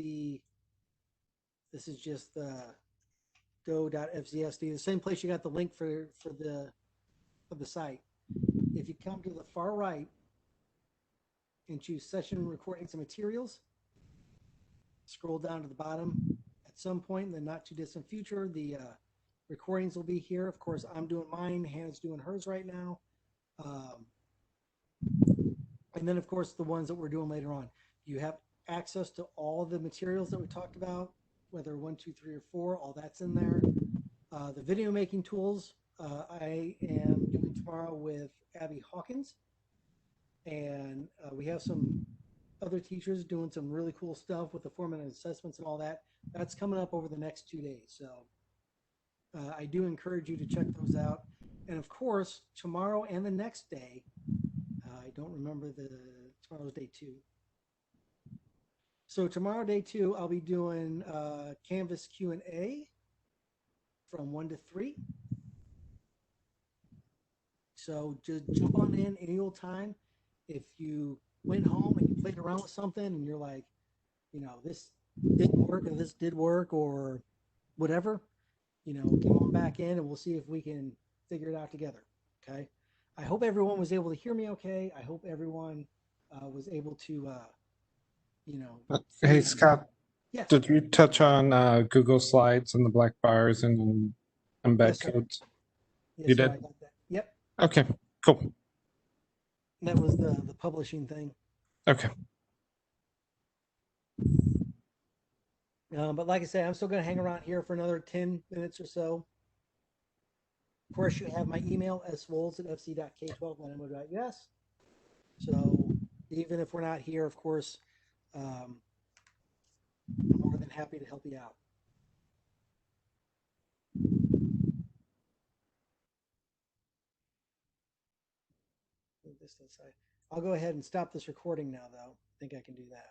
this is just the go.fzsd, the same place you got the link for the site. If you come to the far right and choose session recordings and materials, scroll down to the bottom. At some point in the not too distant future, the recordings will be here. Of course, I'm doing mine. Hannah's doing hers right now. And then, of course, the ones that we're doing later on. You have access to all the materials that we talked about, whether 1, 2, 3, or 4, all that's in there. The video making tools, I am doing tomorrow with Abby Hawkins. And we have some other teachers doing some really cool stuff with the format and assessments and all that. That's coming up over the next 2 days. So I do encourage you to check those out. And of course, tomorrow and the next day, I don't remember tomorrow's day 2. So tomorrow, day 2, I'll be doing Canvas Q&A from 1 to 3. So just jump on in any old time. If you went home and you played around with something and you're like, this didn't work and this did work or whatever, come on back in and we'll see if we can figure it out together. Okay. I hope everyone was able to hear me okay. I hope everyone was able to, you know, Hey, see. Scott, Yes, did you touch on Google Slides and the black bars and embed yes, sir. codes? You Yes, sir. did? I got that. Yep, Okay, cool. that was the publishing thing. Okay. But like I said, I'm still going to hang around here for another 10 minutes or so. Of course, you have my email, swolz@fc.k12.mo.us. So even if we're not here, of course, I'm more than happy to help you out. I'll go ahead and stop this recording now, though. I think I can do that.